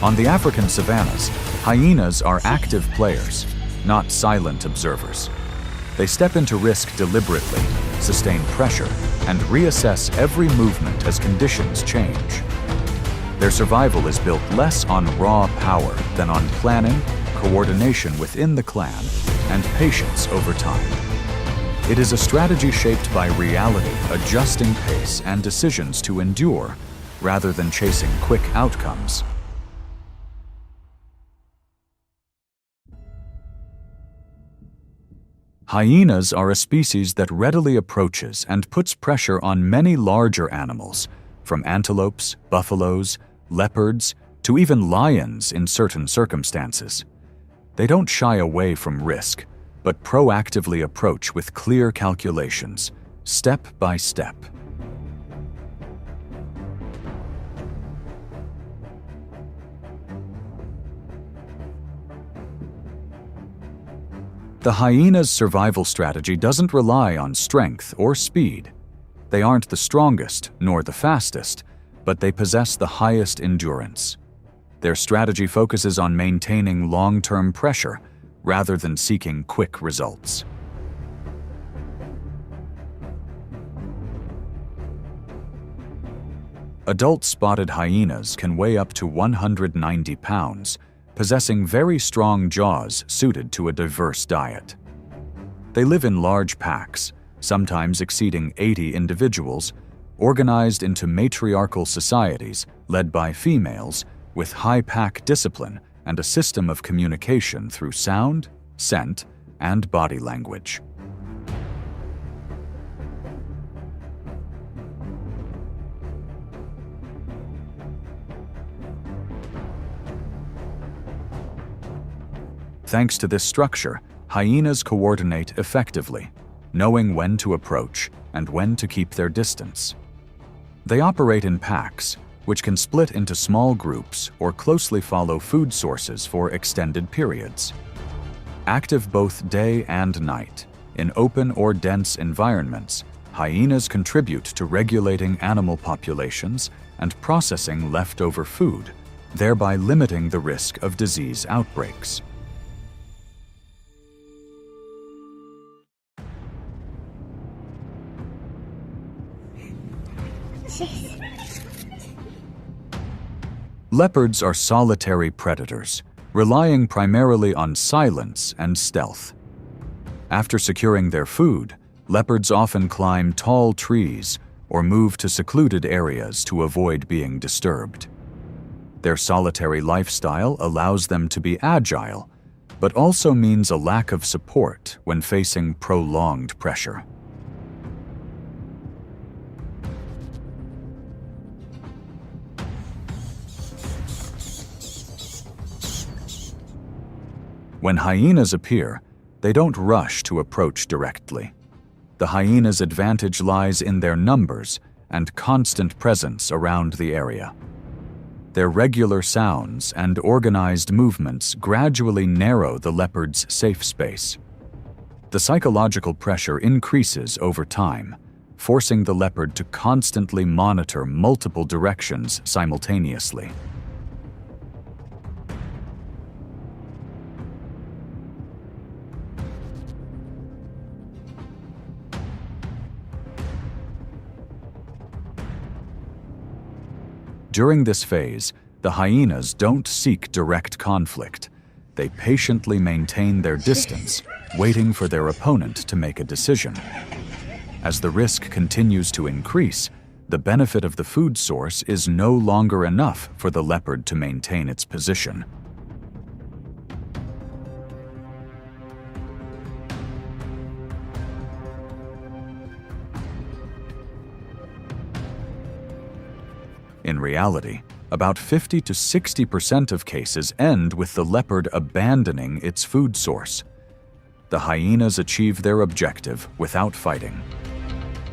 On the African savannas, hyenas are active players, not silent observers. They step into risk deliberately, sustain pressure, and reassess every movement as conditions change. Their survival is built less on raw power than on planning, coordination within the clan, and patience over time. It is a strategy shaped by reality, adjusting pace and decisions to endure, rather than chasing quick outcomes. Hyenas are a species that readily approaches and puts pressure on many larger animals, from antelopes, buffaloes, leopards, to even lions in certain circumstances. They don't shy away from risk, but proactively approach with clear calculations, step by step. The hyena's survival strategy doesn't rely on strength or speed. They aren't the strongest nor the fastest, but they possess the highest endurance. Their strategy focuses on maintaining long-term pressure rather than seeking quick results. Adult spotted hyenas can weigh up to 190 pounds, possessing very strong jaws suited to a diverse diet. They live in large packs, sometimes exceeding 80 individuals, organized into matriarchal societies led by females with high pack discipline and a system of communication through sound, scent, and body language. Thanks to this structure, hyenas coordinate effectively, knowing when to approach and when to keep their distance. They operate in packs, which can split into small groups or closely follow food sources for extended periods. Active both day and night, in open or dense environments, hyenas contribute to regulating animal populations and processing leftover food, thereby limiting the risk of disease outbreaks. Leopards are solitary predators, relying primarily on silence and stealth. After securing their food, leopards often climb tall trees or move to secluded areas to avoid being disturbed. Their solitary lifestyle allows them to be agile, but also means a lack of support when facing prolonged pressure. When hyenas appear, they don't rush to approach directly. The hyena's advantage lies in their numbers and constant presence around the area. Their regular sounds and organized movements gradually narrow the leopard's safe space. The psychological pressure increases over time, forcing the leopard to constantly monitor multiple directions simultaneously. During this phase, the hyenas don't seek direct conflict. They patiently maintain their distance, waiting for their opponent to make a decision. As the risk continues to increase, the benefit of the food source is no longer enough for the leopard to maintain its position. In reality, about 50 to 60% of cases end with the leopard abandoning its food source. The hyenas achieve their objective without fighting.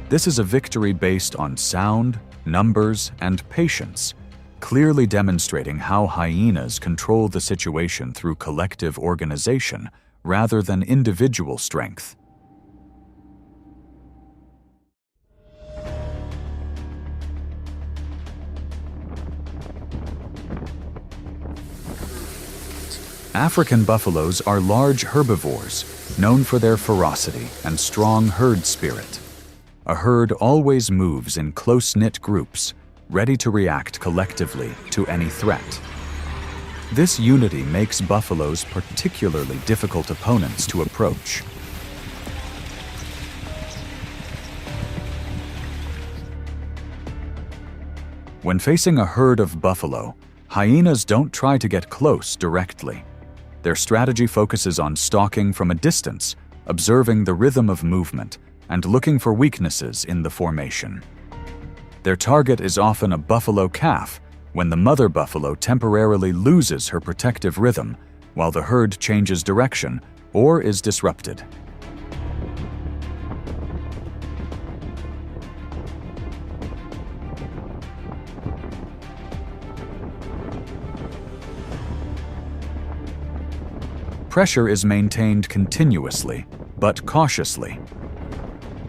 This is a victory based on sound, numbers, and patience, clearly demonstrating how hyenas control the situation through collective organization rather than individual strength. African buffaloes are large herbivores, known for their ferocity and strong herd spirit. A herd always moves in close-knit groups, ready to react collectively to any threat. This unity makes buffaloes particularly difficult opponents to approach. When facing a herd of buffalo, hyenas don't try to get close directly. Their strategy focuses on stalking from a distance, observing the rhythm of movement, and looking for weaknesses in the formation. Their target is often a buffalo calf, when the mother buffalo temporarily loses her protective rhythm while the herd changes direction or is disrupted. Pressure is maintained continuously, but cautiously.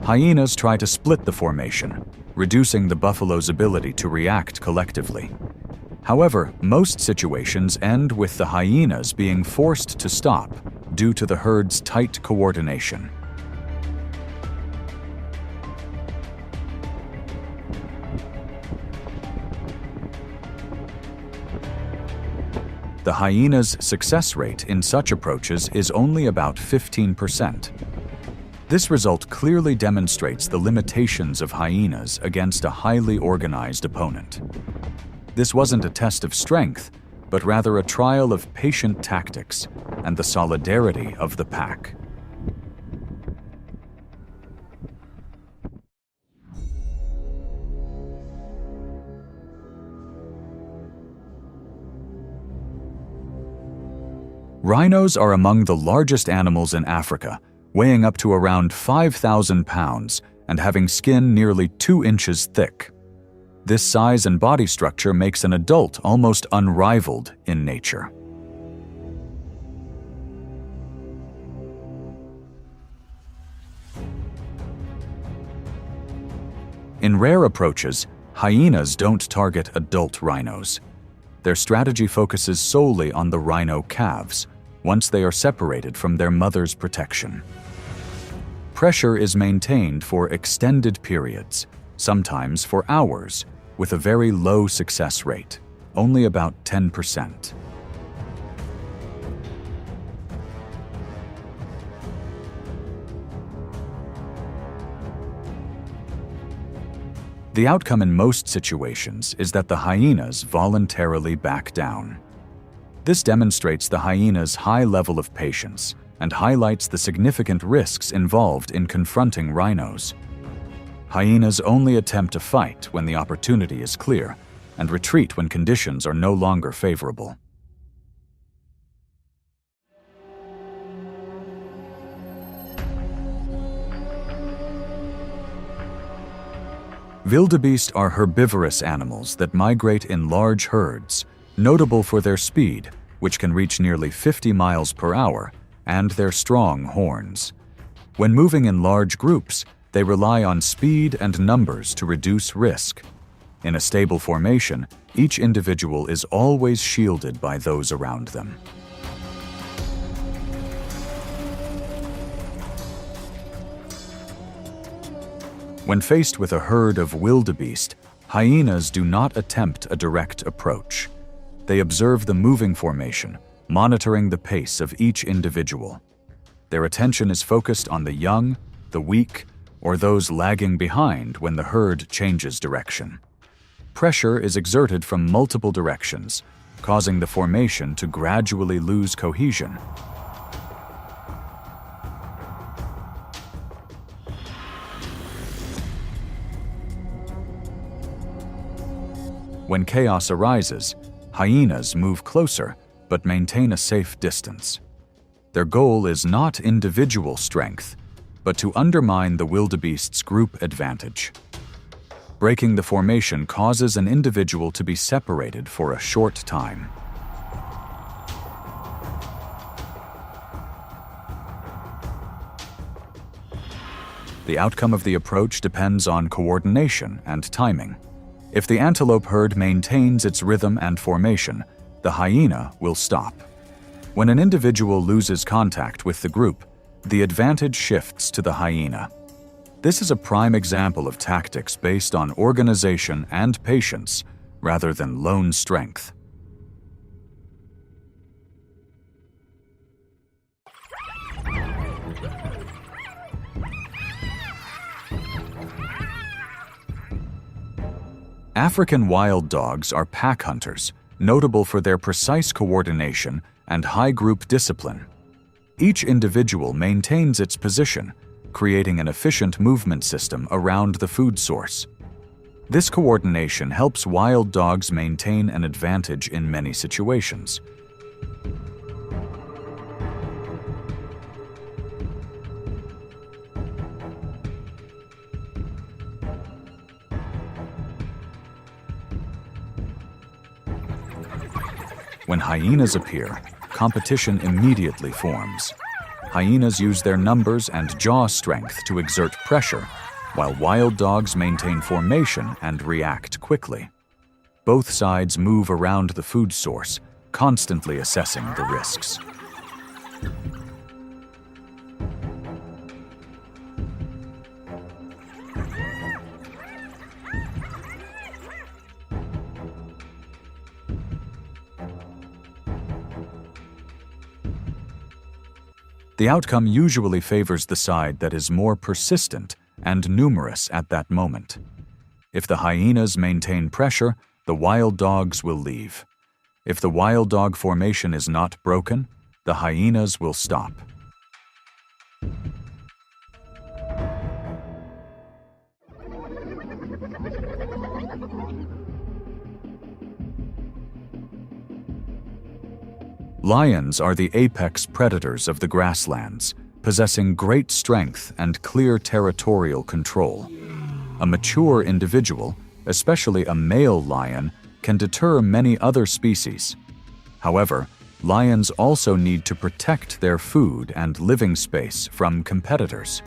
Hyenas try to split the formation, reducing the buffalo's ability to react collectively. However, most situations end with the hyenas being forced to stop due to the herd's tight coordination. The hyena's success rate in such approaches is only about 15%. This result clearly demonstrates the limitations of hyenas against a highly organized opponent. This wasn't a test of strength, but rather a trial of patient tactics and the solidarity of the pack. Rhinos are among the largest animals in Africa, weighing up to around 5,000 pounds and having skin nearly 2 inches thick. This size and body structure makes an adult almost unrivaled in nature. In rare approaches, hyenas don't target adult rhinos. Their strategy focuses solely on the rhino calves, once they are separated from their mother's protection. Pressure is maintained for extended periods, sometimes for hours, with a very low success rate, only about 10%. The outcome in most situations is that the hyenas voluntarily back down. This demonstrates the hyena's high level of patience and highlights the significant risks involved in confronting rhinos. Hyenas only attempt to fight when the opportunity is clear and retreat when conditions are no longer favorable. Wildebeest are herbivorous animals that migrate in large herds, notable for their speed, which can reach nearly 50 miles per hour, and their strong horns. When moving in large groups, they rely on speed and numbers to reduce risk. In a stable formation, each individual is always shielded by those around them. When faced with a herd of wildebeest, hyenas do not attempt a direct approach. They observe the moving formation, monitoring the pace of each individual. Their attention is focused on the young, the weak, or those lagging behind when the herd changes direction. Pressure is exerted from multiple directions, causing the formation to gradually lose cohesion. When chaos arises, hyenas move closer but maintain a safe distance. Their goal is not individual strength, but to undermine the wildebeest's group advantage. Breaking the formation causes an individual to be separated for a short time. The outcome of the approach depends on coordination and timing. If the antelope herd maintains its rhythm and formation, the hyena will stop. When an individual loses contact with the group, the advantage shifts to the hyena. This is a prime example of tactics based on organization and patience rather than lone strength. African wild dogs are pack hunters, notable for their precise coordination and high group discipline. Each individual maintains its position, creating an efficient movement system around the food source. This coordination helps wild dogs maintain an advantage in many situations. When hyenas appear, competition immediately forms. Hyenas use their numbers and jaw strength to exert pressure, while wild dogs maintain formation and react quickly. Both sides move around the food source, constantly assessing the risks. The outcome usually favors the side that is more persistent and numerous at that moment. If the hyenas maintain pressure, the wild dogs will leave. If the wild dog formation is not broken, the hyenas will stop. Lions are the apex predators of the grasslands, possessing great strength and clear territorial control. A mature individual, especially a male lion, can deter many other species. However, lions also need to protect their food and living space from competitors.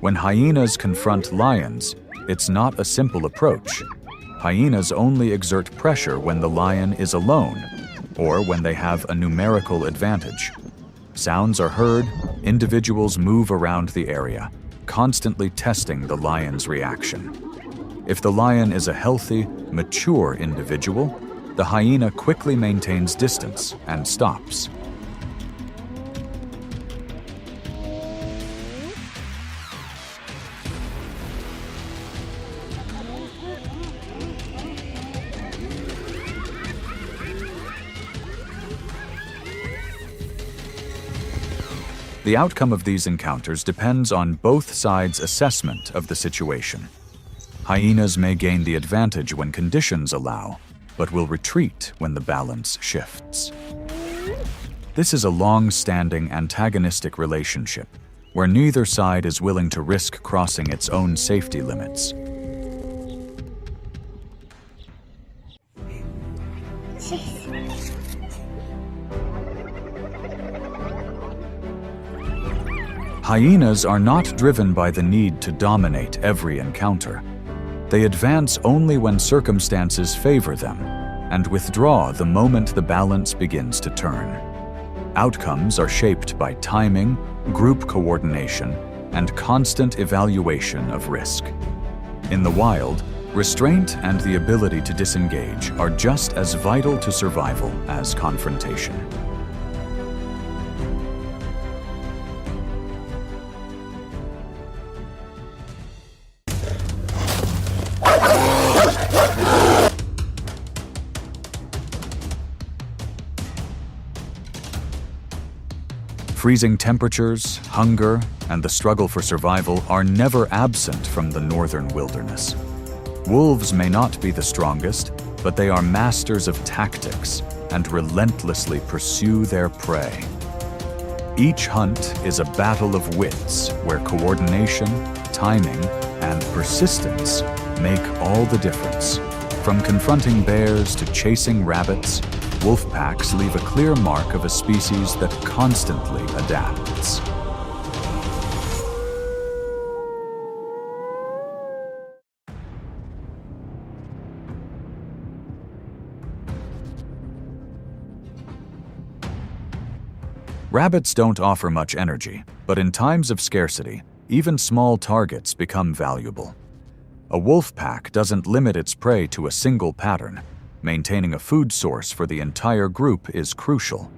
When hyenas confront lions, it's not a simple approach. Hyenas only exert pressure when the lion is alone, or when they have a numerical advantage. Sounds are heard, individuals move around the area, constantly testing the lion's reaction. If the lion is a healthy, mature individual, the hyena quickly maintains distance and stops. The outcome of these encounters depends on both sides' assessment of the situation. Hyenas may gain the advantage when conditions allow, but will retreat when the balance shifts. This is a long-standing antagonistic relationship, where neither side is willing to risk crossing its own safety limits. Hyenas are not driven by the need to dominate every encounter. They advance only when circumstances favor them, and withdraw the moment the balance begins to turn. Outcomes are shaped by timing, group coordination, and constant evaluation of risk. In the wild, restraint and the ability to disengage are just as vital to survival as confrontation. Freezing temperatures, hunger, and the struggle for survival are never absent from the northern wilderness. Wolves may not be the strongest, but they are masters of tactics and relentlessly pursue their prey. Each hunt is a battle of wits where coordination, timing, and persistence make all the difference. From confronting bears to chasing rabbits, wolf packs leave a clear mark of a species that constantly adapts. Rabbits don't offer much energy, but in times of scarcity, even small targets become valuable. A wolf pack doesn't limit its prey to a single pattern. Maintaining a food source for the entire group is crucial.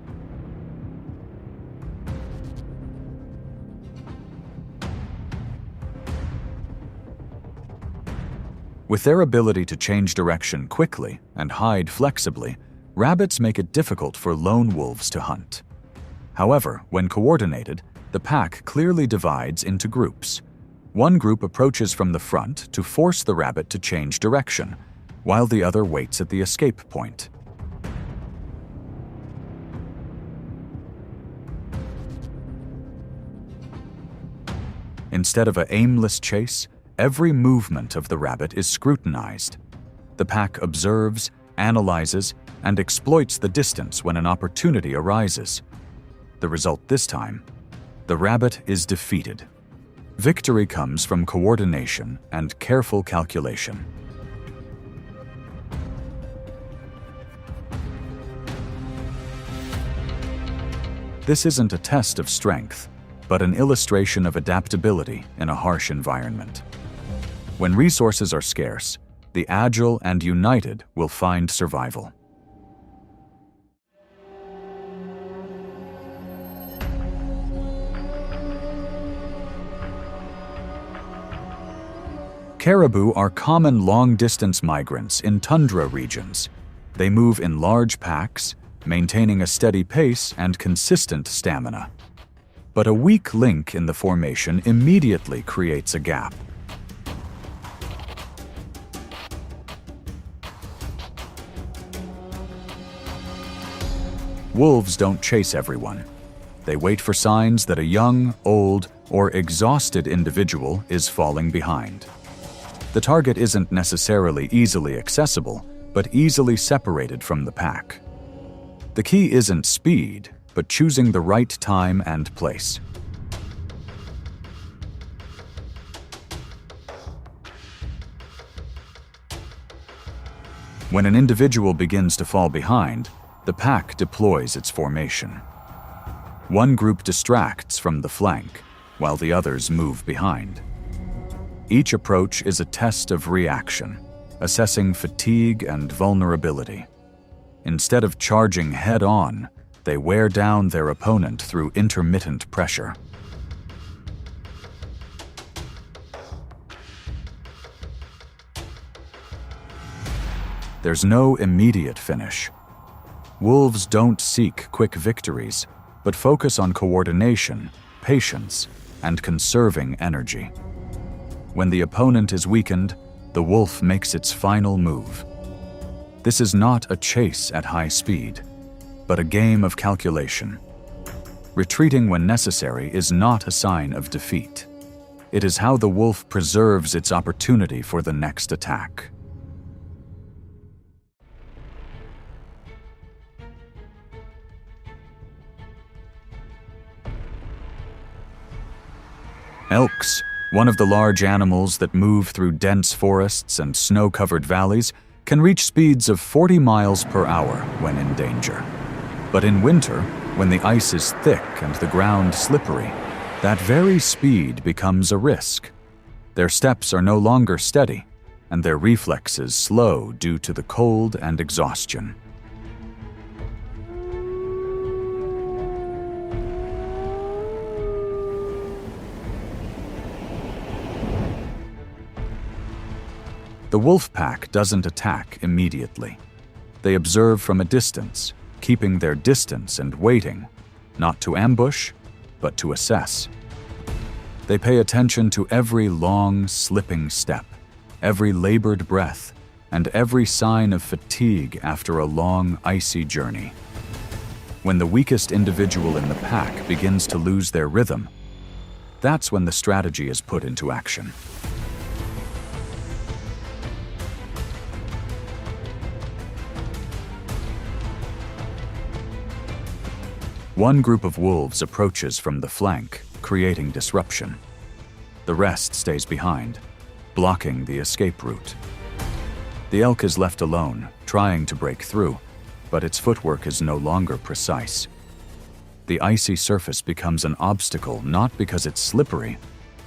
With their ability to change direction quickly and hide flexibly, rabbits make it difficult for lone wolves to hunt. However, when coordinated, the pack clearly divides into groups. One group approaches from the front to force the rabbit to change direction, while the other waits at the escape point. Instead of an aimless chase, every movement of the rabbit is scrutinized. The pack observes, analyzes, and exploits the distance when an opportunity arises. The result this time: the rabbit is defeated. Victory comes from coordination and careful calculation. This isn't a test of strength, but an illustration of adaptability in a harsh environment. When resources are scarce, the agile and united will find survival. Caribou are common long-distance migrants in tundra regions. They move in large packs, maintaining a steady pace and consistent stamina. But a weak link in the formation immediately creates a gap. Wolves don't chase everyone. They wait for signs that a young, old, or exhausted individual is falling behind. The target isn't necessarily easily accessible, but easily separated from the pack. The key isn't speed, but choosing the right time and place. When an individual begins to fall behind, the pack deploys its formation. One group distracts from the flank, while the others move behind. Each approach is a test of reaction, assessing fatigue and vulnerability. Instead of charging head-on, they wear down their opponent through intermittent pressure. There's no immediate finish. Wolves don't seek quick victories, but focus on coordination, patience, and conserving energy. When the opponent is weakened, the wolf makes its final move. This is not a chase at high speed, but a game of calculation. Retreating when necessary is not a sign of defeat. It is how the wolf preserves its opportunity for the next attack. Elks, one of the large animals that move through dense forests and snow-covered valleys, can reach speeds of 40 miles per hour when in danger. But in winter, when the ice is thick and the ground slippery, that very speed becomes a risk. Their steps are no longer steady, and their reflexes slow due to the cold and exhaustion. The wolf pack doesn't attack immediately. They observe from a distance, keeping their distance and waiting, not to ambush, but to assess. They pay attention to every long, slipping step, every labored breath, and every sign of fatigue after a long, icy journey. When the weakest individual in the pack begins to lose their rhythm, that's when the strategy is put into action. One group of wolves approaches from the flank, creating disruption. The rest stays behind, blocking the escape route. The elk is left alone, trying to break through, but its footwork is no longer precise. The icy surface becomes an obstacle not because it's slippery,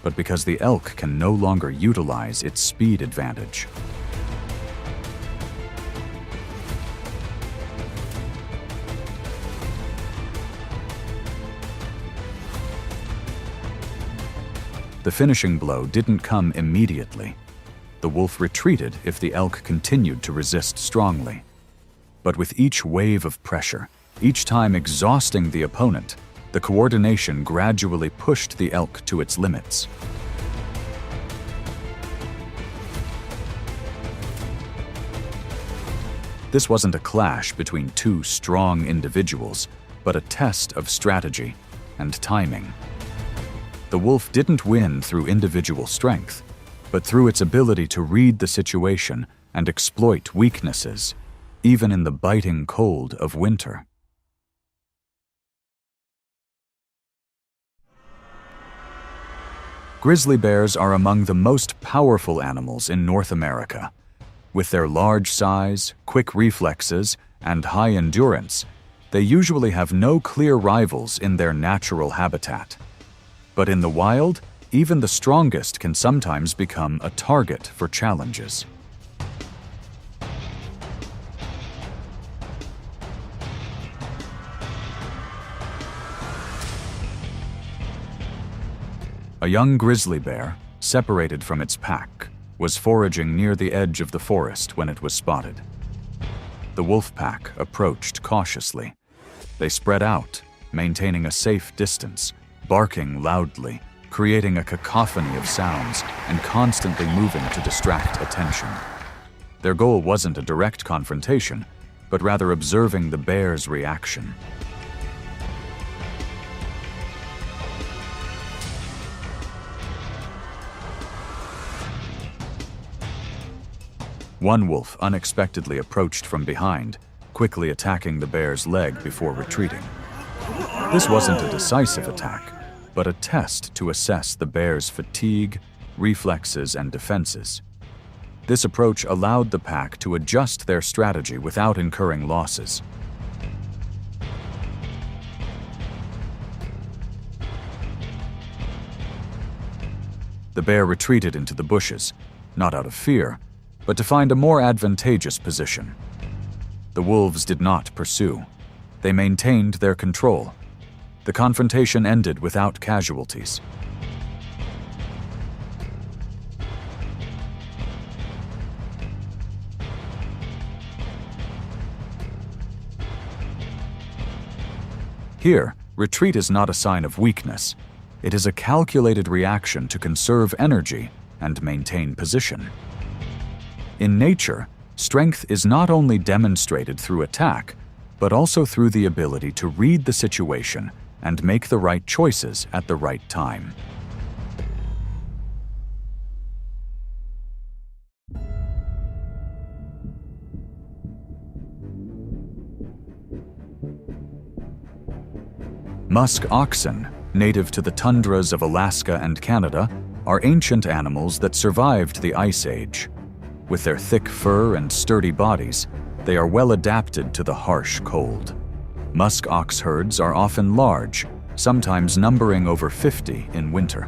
but because the elk can no longer utilize its speed advantage. The finishing blow didn't come immediately. The wolf retreated if the elk continued to resist strongly. But with each wave of pressure, each time exhausting the opponent, the coordination gradually pushed the elk to its limits. This wasn't a clash between two strong individuals, but a test of strategy and timing. The wolf didn't win through individual strength, but through its ability to read the situation and exploit weaknesses, even in the biting cold of winter. Grizzly bears are among the most powerful animals in North America. With their large size, quick reflexes, and high endurance, they usually have no clear rivals in their natural habitat. But in the wild, even the strongest can sometimes become a target for challenges. A young grizzly bear, separated from its pack, was foraging near the edge of the forest when it was spotted. The wolf pack approached cautiously. They spread out, maintaining a safe distance, barking loudly, creating a cacophony of sounds and constantly moving to distract attention. Their goal wasn't a direct confrontation, but rather observing the bear's reaction. One wolf unexpectedly approached from behind, quickly attacking the bear's leg before retreating. This wasn't a decisive attack, but a test to assess the bear's fatigue, reflexes, and defenses. This approach allowed the pack to adjust their strategy without incurring losses. The bear retreated into the bushes, not out of fear, but to find a more advantageous position. The wolves did not pursue. They maintained their control. The confrontation ended without casualties. Here, retreat is not a sign of weakness. It is a calculated reaction to conserve energy and maintain position. In nature, strength is not only demonstrated through attack, but also through the ability to read the situation and make the right choices at the right time. Musk oxen, native to the tundras of Alaska and Canada, are ancient animals that survived the Ice Age. With their thick fur and sturdy bodies, they are well adapted to the harsh cold. Musk ox herds are often large, sometimes numbering over 50 in winter.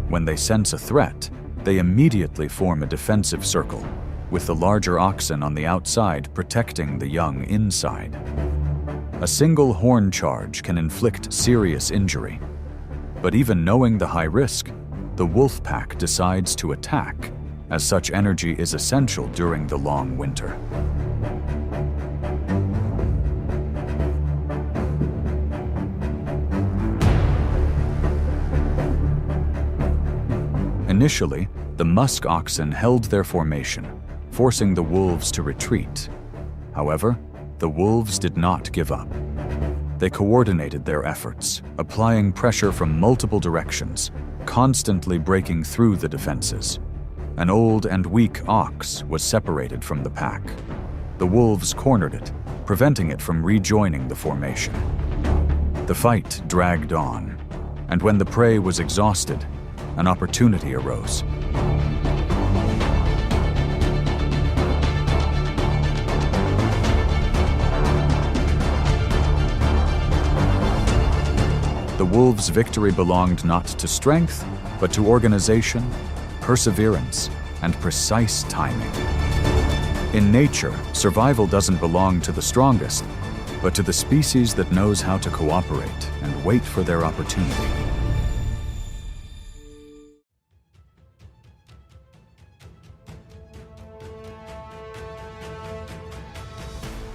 When they sense a threat, they immediately form a defensive circle, with the larger oxen on the outside protecting the young inside. A single horn charge can inflict serious injury. But even knowing the high risk, the wolf pack decides to attack, as such energy is essential during the long winter. Initially, the musk oxen held their formation, forcing the wolves to retreat. However, the wolves did not give up. They coordinated their efforts, applying pressure from multiple directions, constantly breaking through the defenses. An old and weak ox was separated from the pack. The wolves cornered it, preventing it from rejoining the formation. The fight dragged on, and when the prey was exhausted, an opportunity arose. The wolves' victory belonged not to strength, but to organization, perseverance, and precise timing. In nature, survival doesn't belong to the strongest, but to the species that knows how to cooperate and wait for their opportunity.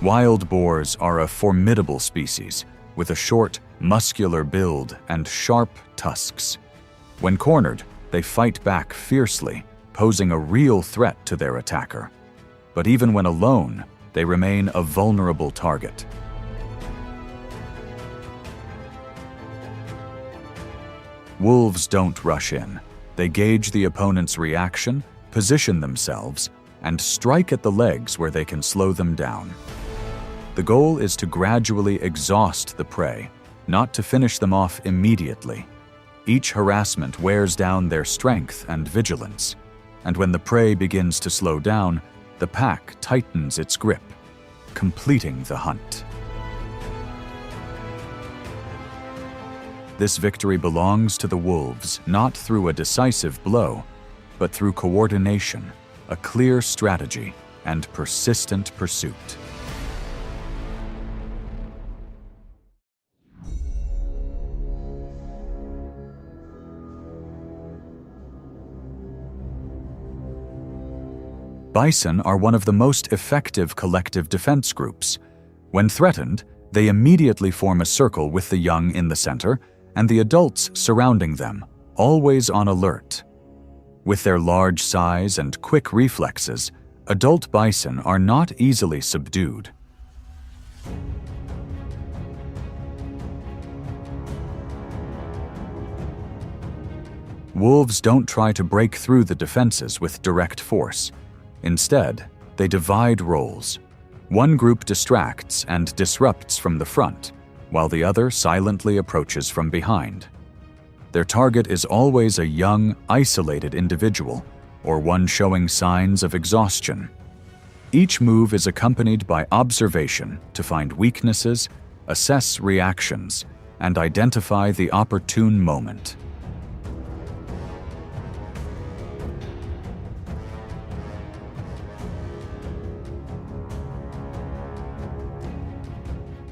Wild boars are a formidable species with a short, muscular build and sharp tusks. When cornered, they fight back fiercely, posing a real threat to their attacker. But even when alone, they remain a vulnerable target. Wolves don't rush in. They gauge the opponent's reaction, position themselves, and strike at the legs where they can slow them down. The goal is to gradually exhaust the prey, not to finish them off immediately. Each harassment wears down their strength and vigilance, and when the prey begins to slow down, the pack tightens its grip, completing the hunt. This victory belongs to the wolves not through a decisive blow, but through coordination, a clear strategy, and persistent pursuit. Bison are one of the most effective collective defense groups. When threatened, they immediately form a circle with the young in the center and the adults surrounding them, always on alert. With their large size and quick reflexes, adult bison are not easily subdued. Wolves don't try to break through the defenses with direct force. Instead, they divide roles. One group distracts and disrupts from the front, while the other silently approaches from behind. Their target is always a young, isolated individual, or one showing signs of exhaustion. Each move is accompanied by observation to find weaknesses, assess reactions, and identify the opportune moment.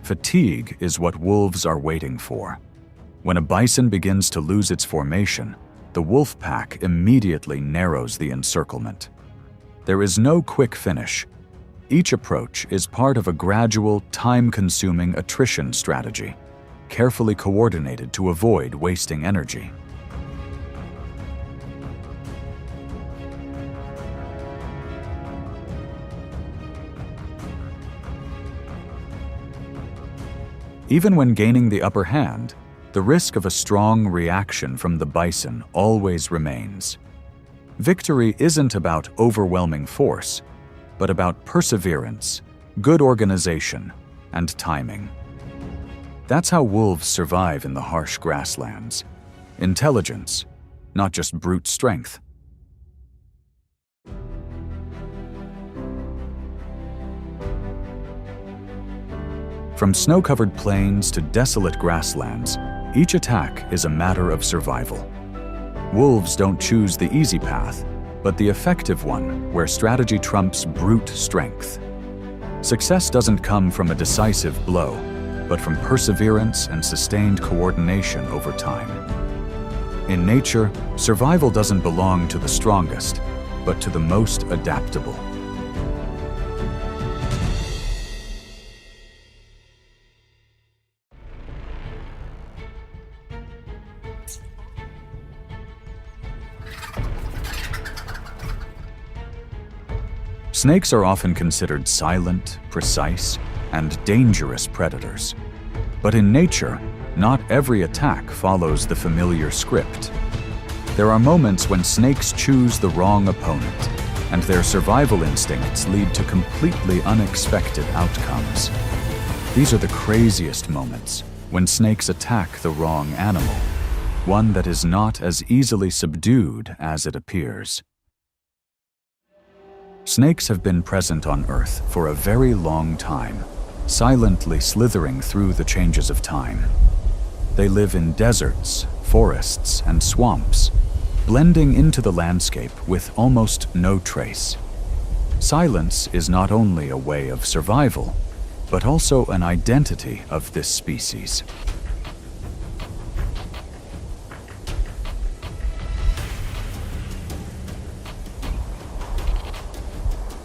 Fatigue is what wolves are waiting for. When a bison begins to lose its formation, the wolf pack immediately narrows the encirclement. There is no quick finish. Each approach is part of a gradual, time-consuming attrition strategy, carefully coordinated to avoid wasting energy. Even when gaining the upper hand, the risk of a strong reaction from the bison always remains. Victory isn't about overwhelming force, but about perseverance, good organization, and timing. That's how wolves survive in the harsh grasslands. Intelligence, not just brute strength. From snow-covered plains to desolate grasslands, each attack is a matter of survival. Wolves don't choose the easy path, but the effective one where strategy trumps brute strength. Success doesn't come from a decisive blow, but from perseverance and sustained coordination over time. In nature, survival doesn't belong to the strongest, but to the most adaptable. Snakes are often considered silent, precise, and dangerous predators. But in nature, not every attack follows the familiar script. There are moments when snakes choose the wrong opponent, and their survival instincts lead to completely unexpected outcomes. These are the craziest moments, when snakes attack the wrong animal, one that is not as easily subdued as it appears. Snakes have been present on Earth for a very long time, silently slithering through the changes of time. They live in deserts, forests, and swamps, blending into the landscape with almost no trace. Silence is not only a way of survival, but also an identity of this species.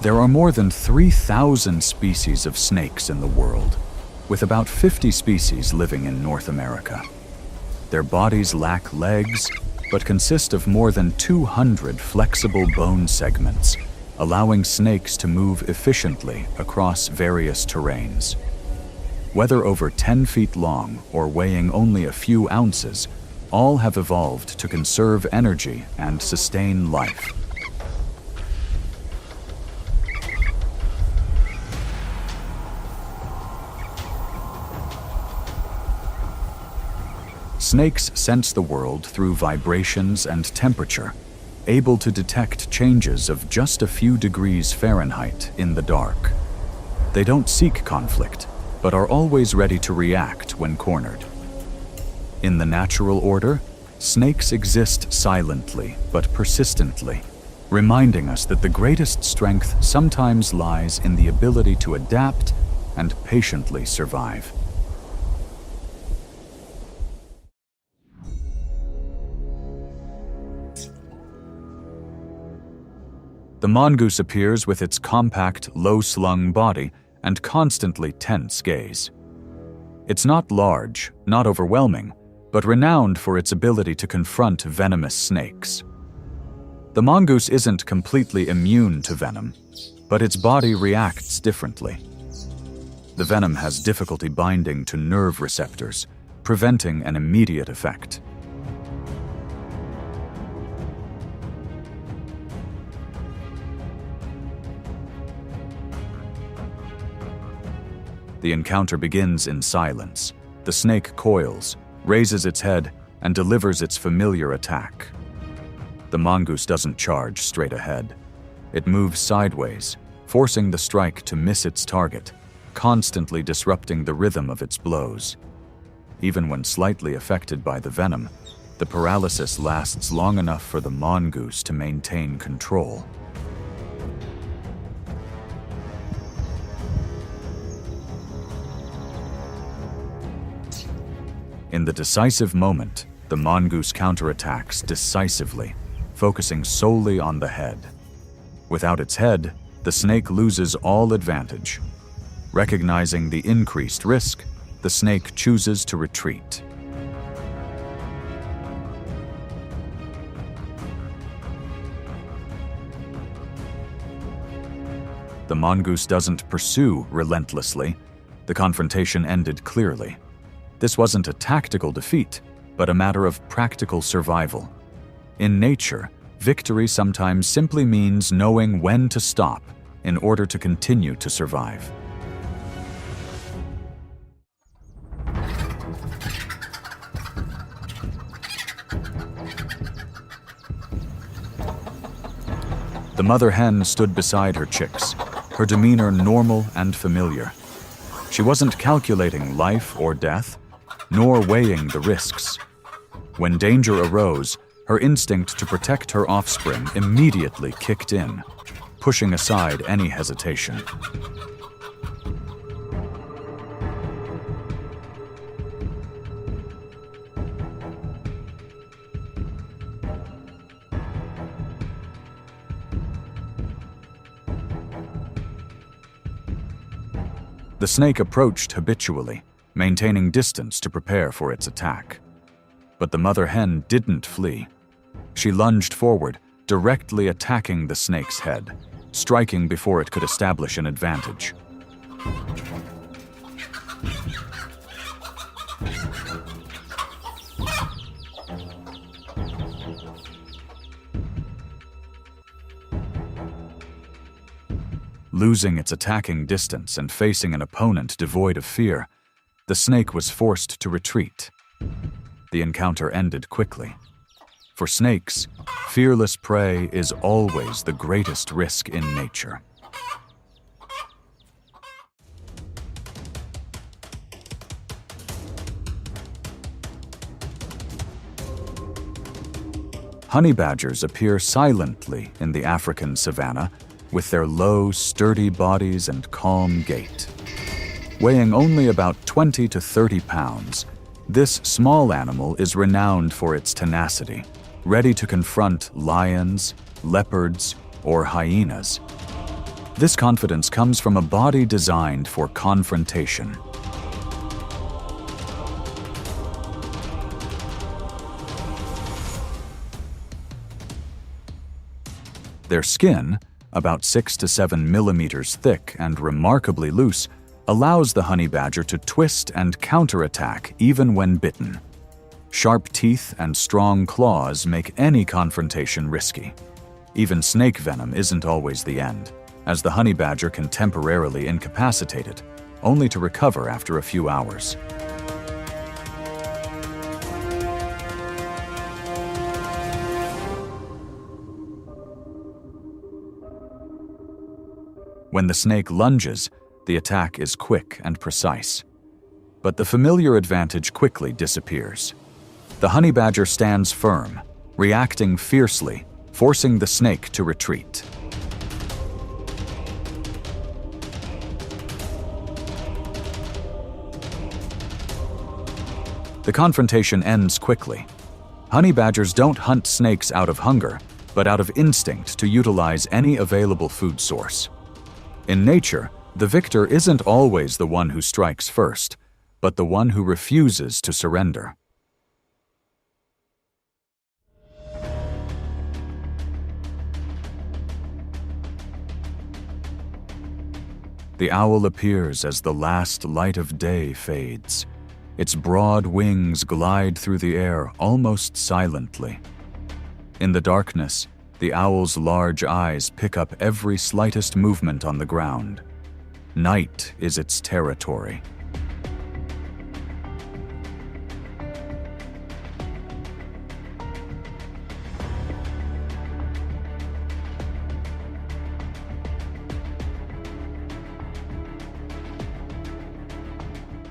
There are more than 3,000 species of snakes in the world, with about 50 species living in North America. Their bodies lack legs, but consist of more than 200 flexible bone segments, allowing snakes to move efficiently across various terrains. Whether over 10 feet long or weighing only a few ounces, all have evolved to conserve energy and sustain life. Snakes sense the world through vibrations and temperature, able to detect changes of just a few degrees Fahrenheit in the dark. They don't seek conflict, but are always ready to react when cornered. In the natural order, snakes exist silently but persistently, reminding us that the greatest strength sometimes lies in the ability to adapt and patiently survive. The mongoose appears with its compact, low-slung body and constantly tense gaze. It's not large, not overwhelming, but renowned for its ability to confront venomous snakes. The mongoose isn't completely immune to venom, but its body reacts differently. The venom has difficulty binding to nerve receptors, preventing an immediate effect. The encounter begins in silence. The snake coils, raises its head, and delivers its familiar attack. The mongoose doesn't charge straight ahead. It moves sideways, forcing the strike to miss its target, constantly disrupting the rhythm of its blows. Even when slightly affected by the venom, the paralysis lasts long enough for the mongoose to maintain control. In the decisive moment, the mongoose counterattacks decisively, focusing solely on the head. Without its head, the snake loses all advantage. Recognizing the increased risk, the snake chooses to retreat. The mongoose doesn't pursue relentlessly. The confrontation ended clearly. This wasn't a tactical defeat, but a matter of practical survival. In nature, victory sometimes simply means knowing when to stop in order to continue to survive. The mother hen stood beside her chicks, her demeanor normal and familiar. She wasn't calculating life or death, nor weighing the risks. When danger arose, her instinct to protect her offspring immediately kicked in, pushing aside any hesitation. The snake approached habitually, maintaining distance to prepare for its attack. But the mother hen didn't flee. She lunged forward, directly attacking the snake's head, striking before it could establish an advantage. Losing its attacking distance and facing an opponent devoid of fear, the snake was forced to retreat. The encounter ended quickly. For snakes, fearless prey is always the greatest risk in nature. Honey badgers appear silently in the African savannah with their low, sturdy bodies and calm gait. Weighing only about 20 to 30 pounds, this small animal is renowned for its tenacity, ready to confront lions, leopards, or hyenas. This confidence comes from a body designed for confrontation. Their skin, about 6 to 7 millimeters thick and remarkably loose, allows the honey badger to twist and counterattack even when bitten. Sharp teeth and strong claws make any confrontation risky. Even snake venom isn't always the end, as the honey badger can temporarily incapacitate it, only to recover after a few hours. When the snake lunges, the attack is quick and precise. But the familiar advantage quickly disappears. The honey badger stands firm, reacting fiercely, forcing the snake to retreat. The confrontation ends quickly. Honey badgers don't hunt snakes out of hunger, but out of instinct to utilize any available food source. In nature, the victor isn't always the one who strikes first, but the one who refuses to surrender. The owl appears as the last light of day fades. Its broad wings glide through the air almost silently. In the darkness, the owl's large eyes pick up every slightest movement on the ground. Night is its territory.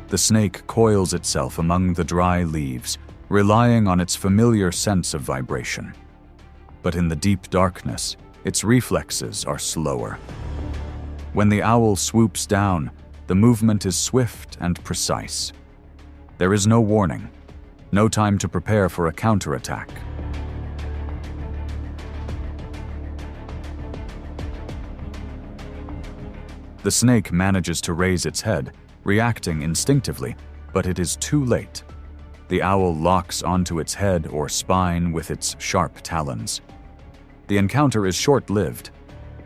The snake coils itself among the dry leaves, relying on its familiar sense of vibration. But in the deep darkness, its reflexes are slower. When the owl swoops down, the movement is swift and precise. There is no warning, no time to prepare for a counterattack. The snake manages to raise its head, reacting instinctively, but it is too late. The owl locks onto its head or spine with its sharp talons. The encounter is short-lived.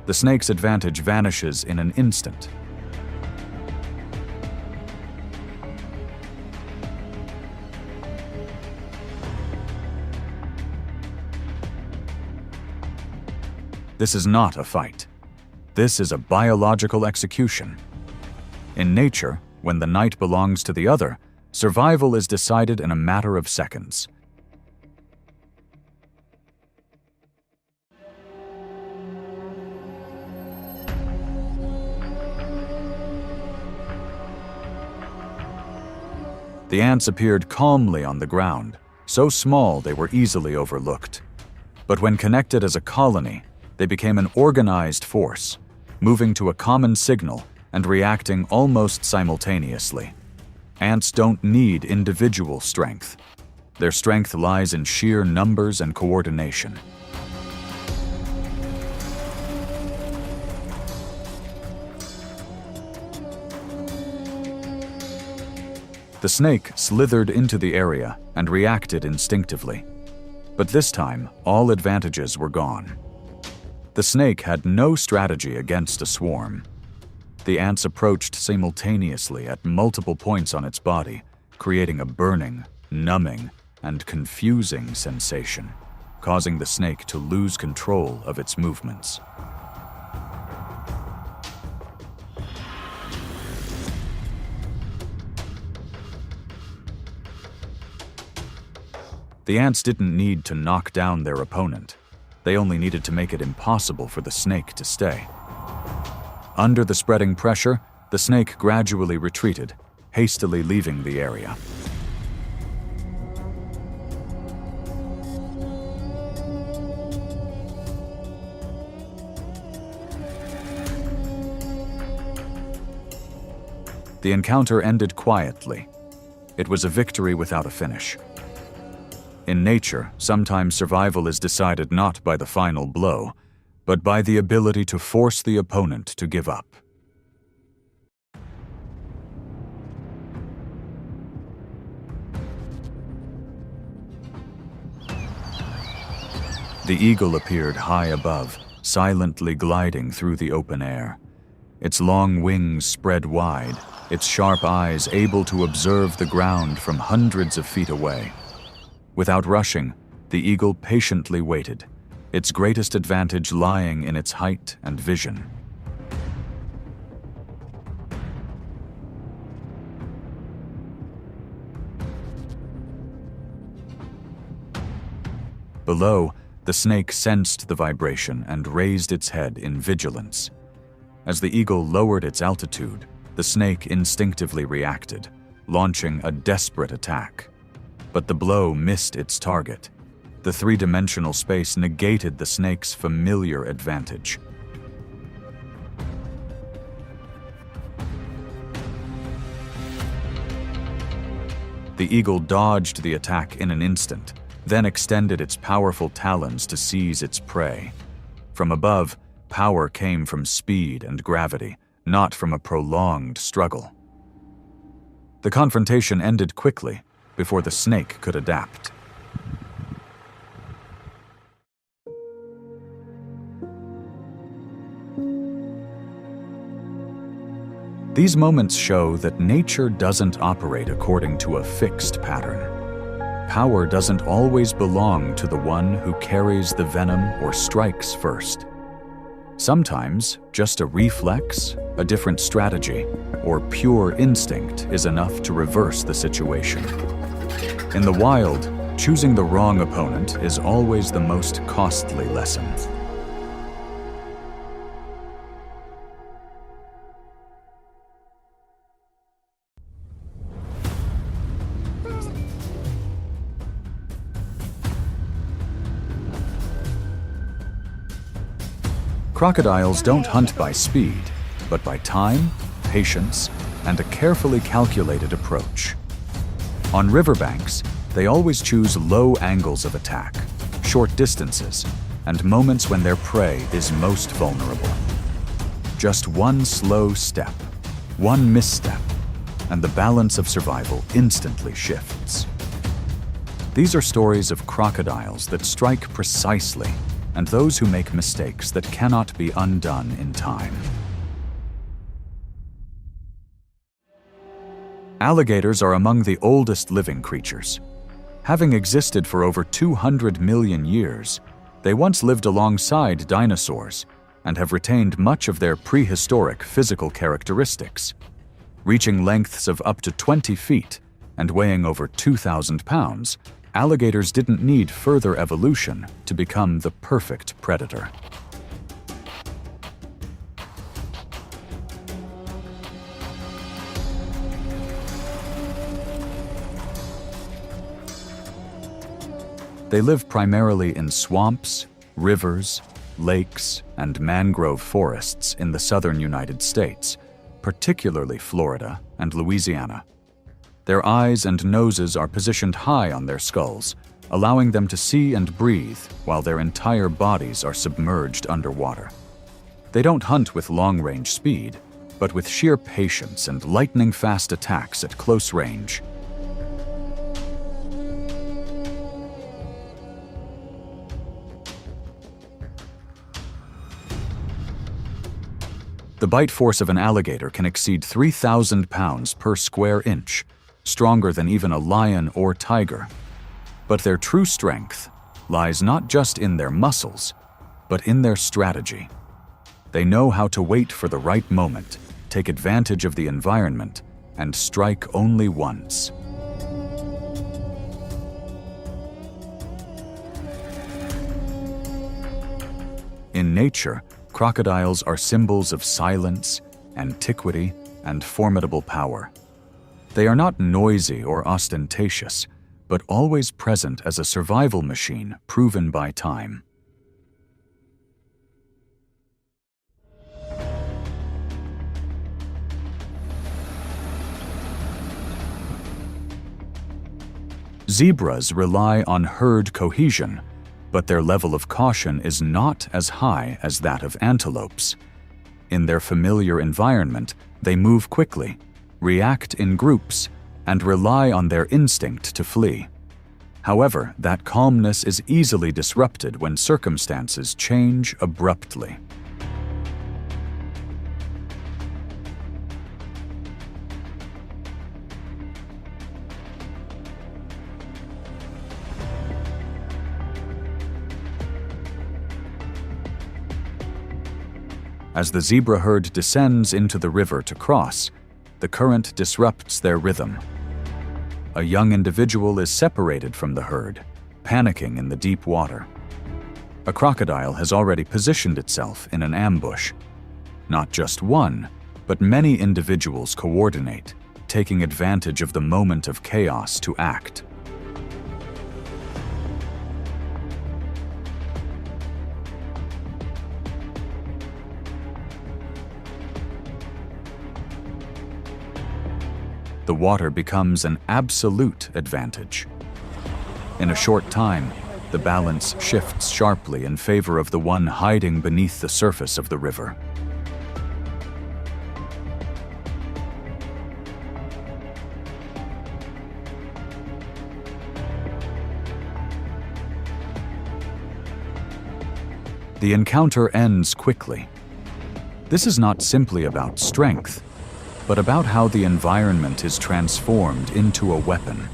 The snake's advantage vanishes in an instant. This is not a fight. This is a biological execution. In nature, when the night belongs to the other, survival is decided in a matter of seconds. The ants appeared calmly on the ground, so small they were easily overlooked. But when connected as a colony, they became an organized force, moving to a common signal and reacting almost simultaneously. Ants don't need individual strength. Their strength lies in sheer numbers and coordination. The snake slithered into the area and reacted instinctively. But this time, all advantages were gone. The snake had no strategy against a swarm. The ants approached simultaneously at multiple points on its body, creating a burning, numbing, and confusing sensation, causing the snake to lose control of its movements. The ants didn't need to knock down their opponent. They only needed to make it impossible for the snake to stay. Under the spreading pressure, the snake gradually retreated, hastily leaving the area. The encounter ended quietly. It was a victory without a finish. In nature, sometimes survival is decided not by the final blow, but by the ability to force the opponent to give up. The eagle appeared high above, silently gliding through the open air. Its long wings spread wide, its sharp eyes able to observe the ground from hundreds of feet away. Without rushing, the eagle patiently waited, its greatest advantage lying in its height and vision. Below, the snake sensed the vibration and raised its head in vigilance. As the eagle lowered its altitude, the snake instinctively reacted, launching a desperate attack. But the blow missed its target. The three-dimensional space negated the snake's familiar advantage. The eagle dodged the attack in an instant, then extended its powerful talons to seize its prey. From above, power came from speed and gravity, not from a prolonged struggle. The confrontation ended quickly, before the snake could adapt. These moments show that nature doesn't operate according to a fixed pattern. Power doesn't always belong to the one who carries the venom or strikes first. Sometimes, just a reflex, a different strategy, or pure instinct is enough to reverse the situation. In the wild, choosing the wrong opponent is always the most costly lesson. Crocodiles don't hunt by speed, but by time, patience, and a carefully calculated approach. On riverbanks, they always choose low angles of attack, short distances, and moments when their prey is most vulnerable. Just one slow step, one misstep, and the balance of survival instantly shifts. These are stories of crocodiles that strike precisely, and those who make mistakes that cannot be undone in time. Alligators are among the oldest living creatures. Having existed for over 200 million years, they once lived alongside dinosaurs and have retained much of their prehistoric physical characteristics. Reaching lengths of up to 20 feet and weighing over 2,000 pounds, alligators didn't need further evolution to become the perfect predator. They live primarily in swamps, rivers, lakes, and mangrove forests in the southern United States, particularly Florida and Louisiana. Their eyes and noses are positioned high on their skulls, allowing them to see and breathe while their entire bodies are submerged underwater. They don't hunt with long-range speed, but with sheer patience and lightning-fast attacks at close range. The bite force of an alligator can exceed 3,000 pounds per square inch, stronger than even a lion or tiger. But their true strength lies not just in their muscles, but in their strategy. They know how to wait for the right moment, take advantage of the environment, and strike only once. In nature, crocodiles are symbols of silence, antiquity, and formidable power. They are not noisy or ostentatious, but always present as a survival machine proven by time. Zebras rely on herd cohesion, but their level of caution is not as high as that of antelopes. In their familiar environment, they move quickly, react in groups, and rely on their instinct to flee. However, that calmness is easily disrupted when circumstances change abruptly. As the zebra herd descends into the river to cross, the current disrupts their rhythm. A young individual is separated from the herd, panicking in the deep water. A crocodile has already positioned itself in an ambush. Not just one, but many individuals coordinate, taking advantage of the moment of chaos to act. The water becomes an absolute advantage. In a short time, the balance shifts sharply in favor of the one hiding beneath the surface of the river. The encounter ends quickly. This is not simply about strength, but about how the environment is transformed into a weapon.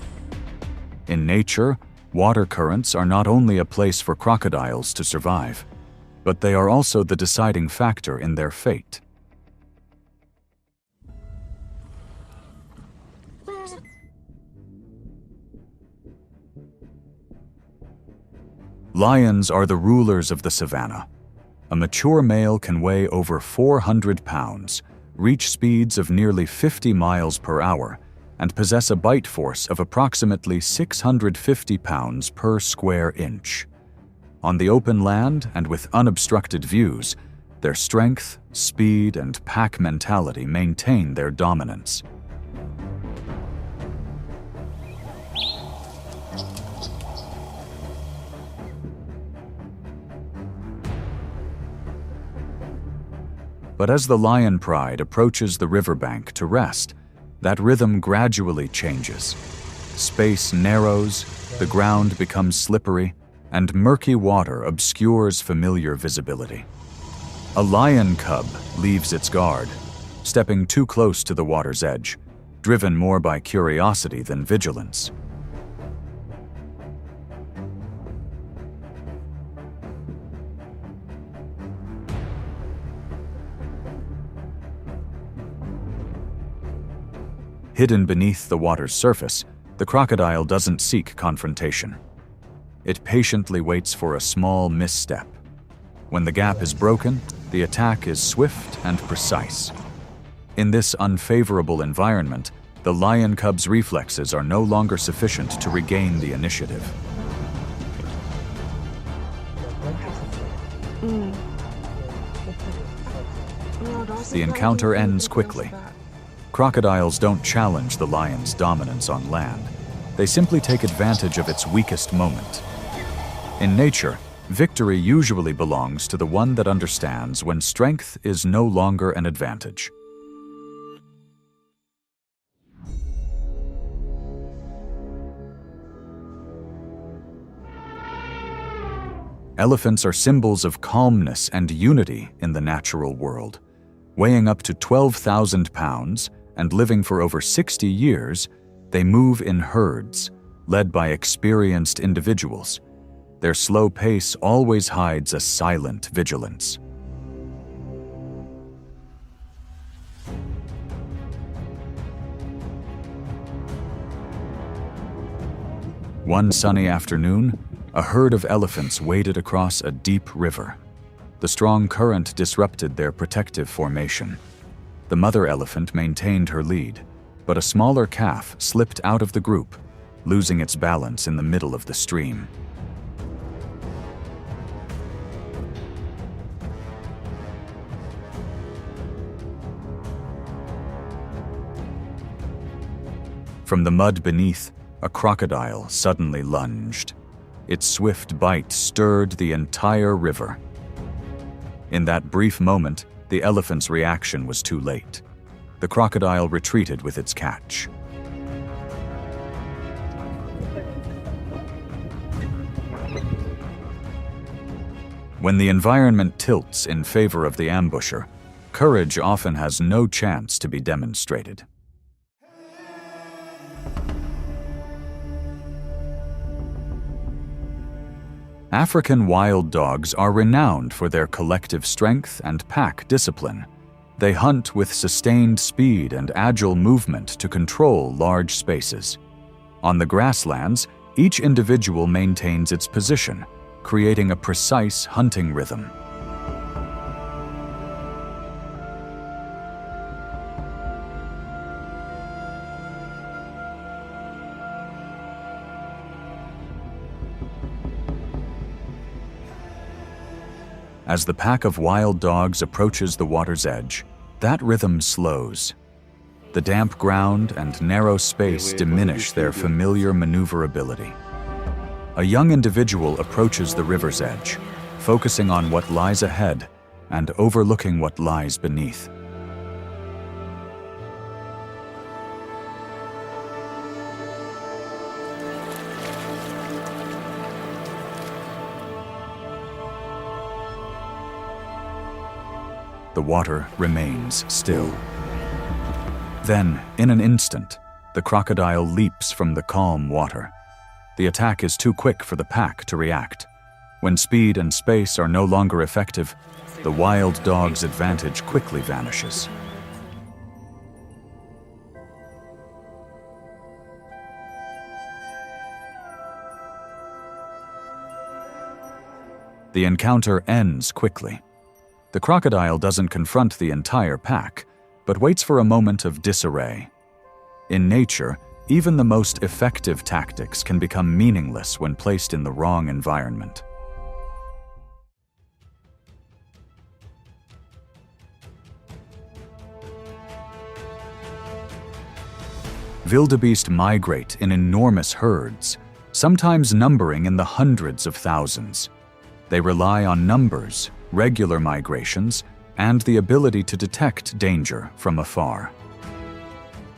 In nature, water currents are not only a place for crocodiles to survive, but they are also the deciding factor in their fate. Lions are the rulers of the savannah. A mature male can weigh over 400 pounds, reach speeds of nearly 50 miles per hour, and possess a bite force of approximately 650 pounds per square inch. On the open land and with unobstructed views, their strength, speed, and pack mentality maintain their dominance. But as the lion pride approaches the riverbank to rest, that rhythm gradually changes. Space narrows, the ground becomes slippery, and murky water obscures familiar visibility. A lion cub leaves its guard, stepping too close to the water's edge, driven more by curiosity than vigilance. Hidden beneath the water's surface, the crocodile doesn't seek confrontation. It patiently waits for a small misstep. When the gap is broken, the attack is swift and precise. In this unfavorable environment, the lion cub's reflexes are no longer sufficient to regain the initiative. The encounter ends quickly. Crocodiles don't challenge the lion's dominance on land. They simply take advantage of its weakest moment. In nature, victory usually belongs to the one that understands when strength is no longer an advantage. Elephants are symbols of calmness and unity in the natural world. Weighing up to 12,000 pounds and living for over 60 years, they move in herds, led by experienced individuals. Their slow pace always hides a silent vigilance. One sunny afternoon, a herd of elephants waded across a deep river. The strong current disrupted their protective formation. The mother elephant maintained her lead, but a smaller calf slipped out of the group, losing its balance in the middle of the stream. From the mud beneath, a crocodile suddenly lunged. Its swift bite stirred the entire river. In that brief moment, the elephant's reaction was too late. The crocodile retreated with its catch. When the environment tilts in favor of the ambusher, courage often has no chance to be demonstrated. African wild dogs are renowned for their collective strength and pack discipline. They hunt with sustained speed and agile movement to control large spaces. On the grasslands, each individual maintains its position, creating a precise hunting rhythm. As the pack of wild dogs approaches the water's edge, that rhythm slows. The damp ground and narrow space diminish their familiar maneuverability. A young individual approaches the river's edge, focusing on what lies ahead and overlooking what lies beneath. The water remains still. Then, in an instant, the crocodile leaps from the calm water. The attack is too quick for the pack to react. When speed and space are no longer effective, the wild dog's advantage quickly vanishes. The encounter ends quickly. The crocodile doesn't confront the entire pack, but waits for a moment of disarray. In nature, even the most effective tactics can become meaningless when placed in the wrong environment. Wildebeest migrate in enormous herds, sometimes numbering in the hundreds of thousands. They rely on numbers, regular migrations, and the ability to detect danger from afar.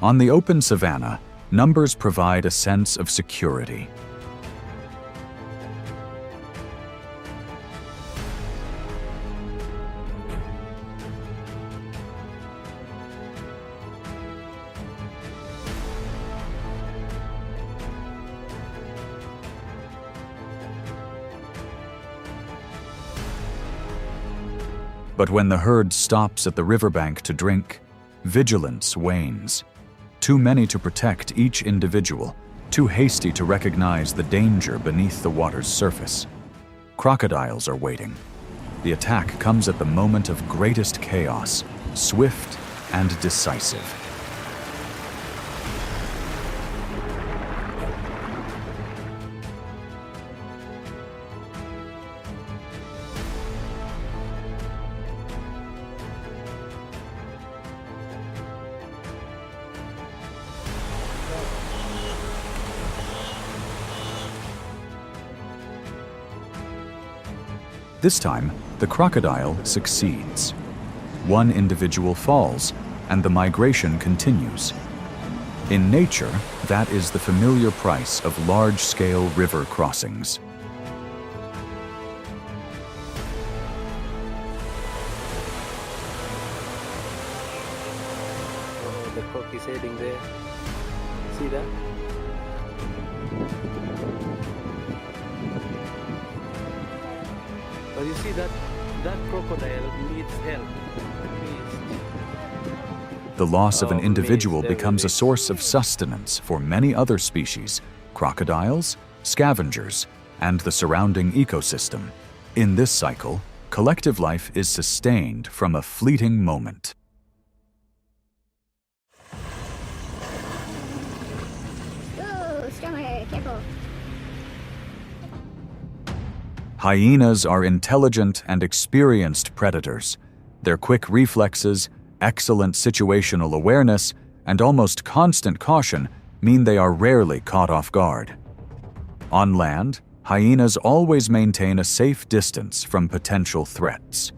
On the open savannah, numbers provide a sense of security. But when the herd stops at the riverbank to drink, vigilance wanes. Too many to protect each individual, too hasty to recognize the danger beneath the water's surface. Crocodiles are waiting. The attack comes at the moment of greatest chaos, swift and decisive. This time, the crocodile succeeds. One individual falls, and the migration continues. In nature, that is the familiar price of large-scale river crossings. The croc is heading there. See that? But you see that crocodile needs help. The loss of an individual becomes a source of sustenance for many other species, crocodiles, scavengers, and the surrounding ecosystem. In this cycle, collective life is sustained from a fleeting moment. Hyenas are intelligent and experienced predators. Their quick reflexes, excellent situational awareness, and almost constant caution mean they are rarely caught off guard. On land, hyenas always maintain a safe distance from potential threats.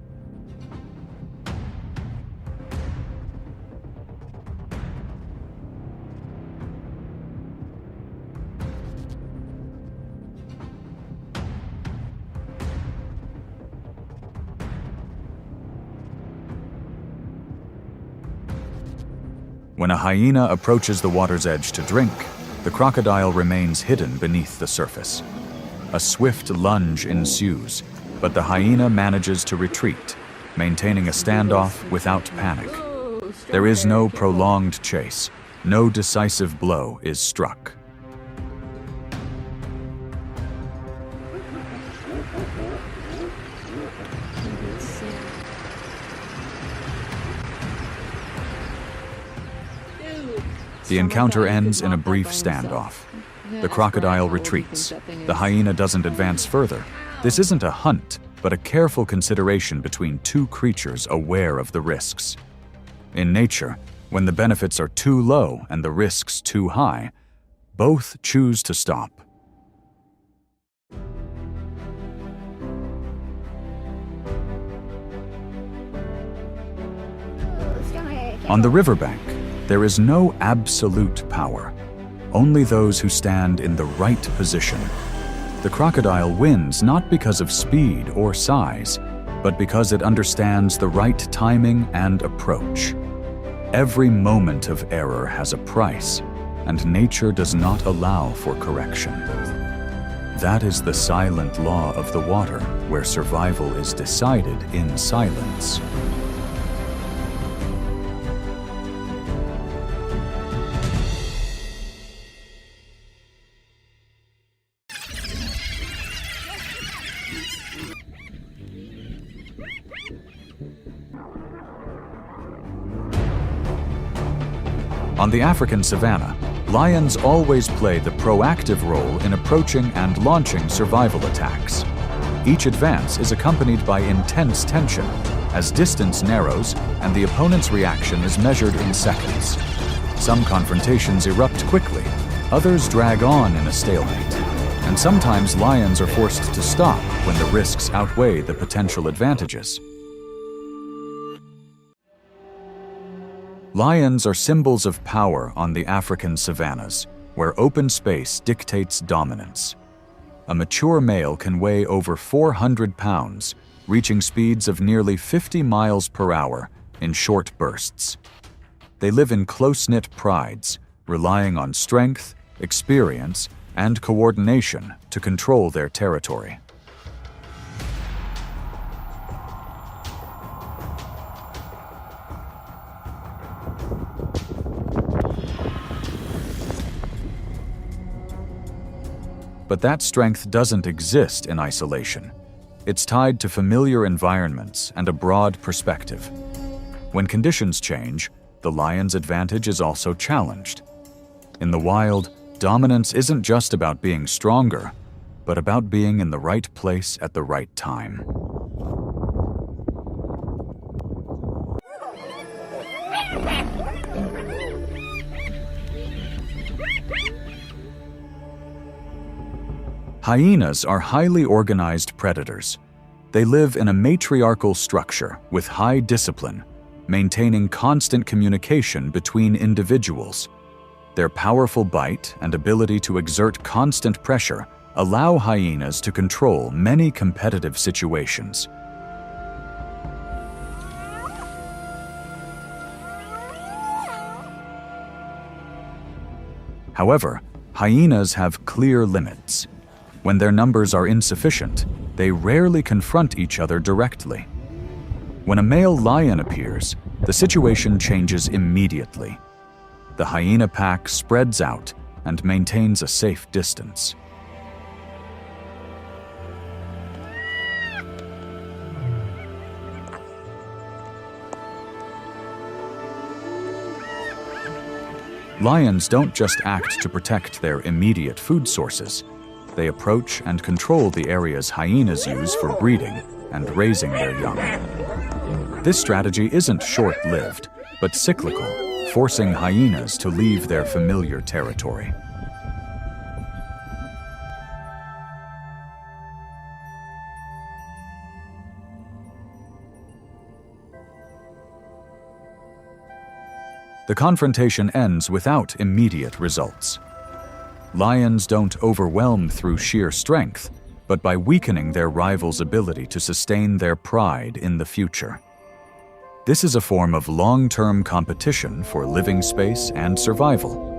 When a hyena approaches the water's edge to drink, the crocodile remains hidden beneath the surface. A swift lunge ensues, but the hyena manages to retreat, maintaining a standoff without panic. There is no prolonged chase. No decisive blow is struck. The encounter ends in a brief standoff. The crocodile retreats. The hyena doesn't advance further. This isn't a hunt, but a careful consideration between two creatures aware of the risks. In nature, when the benefits are too low and the risks too high, both choose to stop. On the riverbank, there is no absolute power, only those who stand in the right position. The crocodile wins not because of speed or size, but because it understands the right timing and approach. Every moment of error has a price, and nature does not allow for correction. That is the silent law of the water, where survival is decided in silence. On the African savannah, lions always play the proactive role in approaching and launching survival attacks. Each advance is accompanied by intense tension, as distance narrows and the opponent's reaction is measured in seconds. Some confrontations erupt quickly, others drag on in a stalemate, and sometimes lions are forced to stop when the risks outweigh the potential advantages. Lions are symbols of power on the African savannas, where open space dictates dominance. A mature male can weigh over 400 pounds, reaching speeds of nearly 50 miles per hour in short bursts. They live in close-knit prides, relying on strength, experience, and coordination to control their territory. But that strength doesn't exist in isolation. It's tied to familiar environments and a broad perspective. When conditions change, the lion's advantage is also challenged. In the wild, dominance isn't just about being stronger, but about being in the right place at the right time. Hyenas are highly organized predators. They live in a matriarchal structure with high discipline, maintaining constant communication between individuals. Their powerful bite and ability to exert constant pressure allow hyenas to control many competitive situations. However, hyenas have clear limits. When their numbers are insufficient, they rarely confront each other directly. When a male lion appears, the situation changes immediately. The hyena pack spreads out and maintains a safe distance. Lions don't just act to protect their immediate food sources. They approach and control the areas hyenas use for breeding and raising their young. This strategy isn't short-lived, but cyclical, forcing hyenas to leave their familiar territory. The confrontation ends without immediate results. Lions don't overwhelm through sheer strength, but by weakening their rival's ability to sustain their pride in the future. This is a form of long-term competition for living space and survival.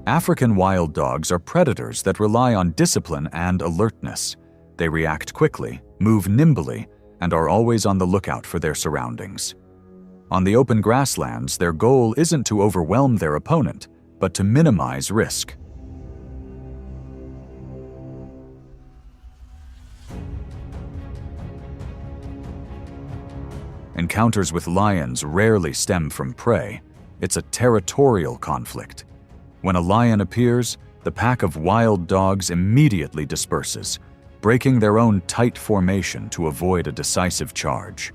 African wild dogs are predators that rely on discipline and alertness. They react quickly, move nimbly, and are always on the lookout for their surroundings. On the open grasslands, their goal isn't to overwhelm their opponent, but to minimize risk. Encounters with lions rarely stem from prey. It's a territorial conflict. When a lion appears, the pack of wild dogs immediately disperses, breaking their own tight formation to avoid a decisive charge.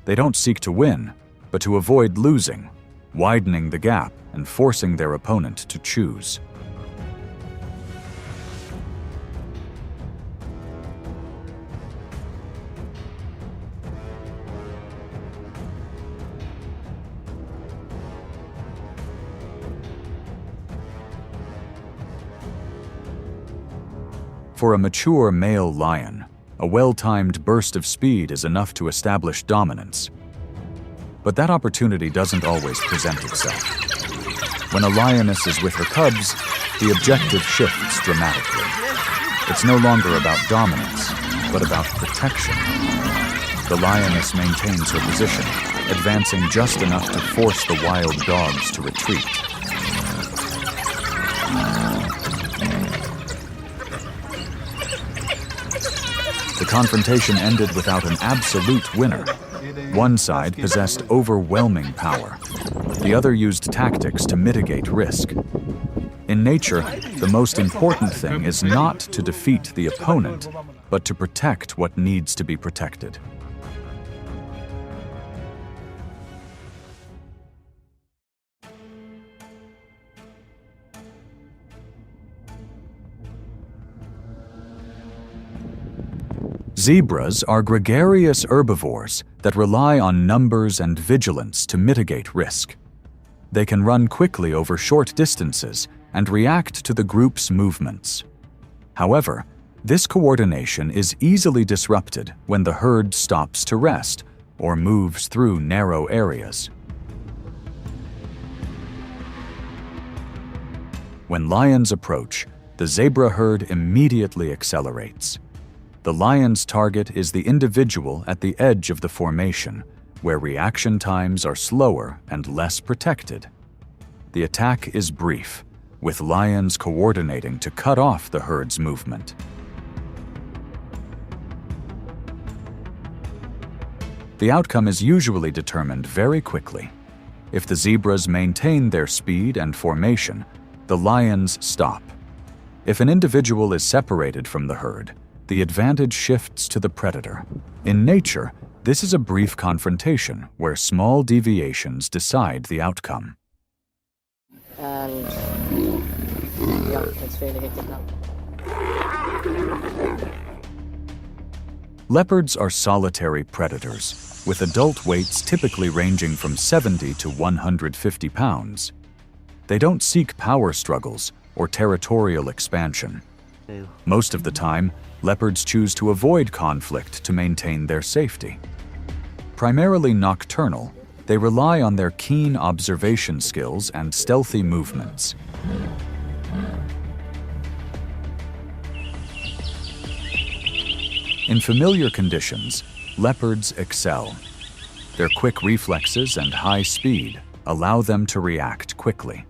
They don't seek to win, but to avoid losing, widening the gap and forcing their opponent to choose. For a mature male lion, a well-timed burst of speed is enough to establish dominance. But that opportunity doesn't always present itself. When a lioness is with her cubs, the objective shifts dramatically. It's no longer about dominance, but about protection. The lioness maintains her position, advancing just enough to force the wild dogs to retreat. The confrontation ended without an absolute winner. One side possessed overwhelming power. The other used tactics to mitigate risk. In nature, the most important thing is not to defeat the opponent, but to protect what needs to be protected. Zebras are gregarious herbivores that rely on numbers and vigilance to mitigate risk. They can run quickly over short distances and react to the group's movements. However, this coordination is easily disrupted when the herd stops to rest or moves through narrow areas. When lions approach, the zebra herd immediately accelerates. The lion's target is the individual at the edge of the formation, where reaction times are slower and less protected. The attack is brief, with lions coordinating to cut off the herd's movement. The outcome is usually determined very quickly. If the zebras maintain their speed and formation, the lions stop. If an individual is separated from the herd, the advantage shifts to the predator. In nature, this is a brief confrontation where small deviations decide the outcome. And yeah, it's really hectic now. Leopards are solitary predators, with adult weights typically ranging from 70 to 150 pounds. They don't seek power struggles or territorial expansion. Most of the time, leopards choose to avoid conflict to maintain their safety. Primarily nocturnal, they rely on their keen observation skills and stealthy movements. In familiar conditions, leopards excel. Their quick reflexes and high speed allow them to react quickly.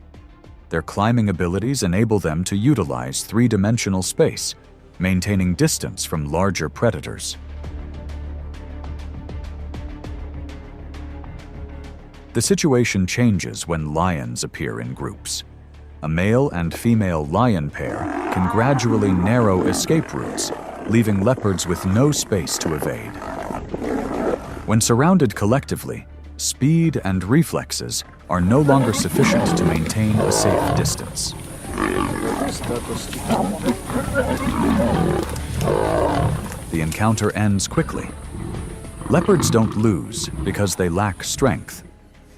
Their climbing abilities enable them to utilize three-dimensional space, maintaining distance from larger predators. The situation changes when lions appear in groups. A male and female lion pair can gradually narrow escape routes, leaving leopards with no space to evade. When surrounded collectively, speed and reflexes are no longer sufficient to maintain a safe distance. The encounter ends quickly. Leopards don't lose because they lack strength,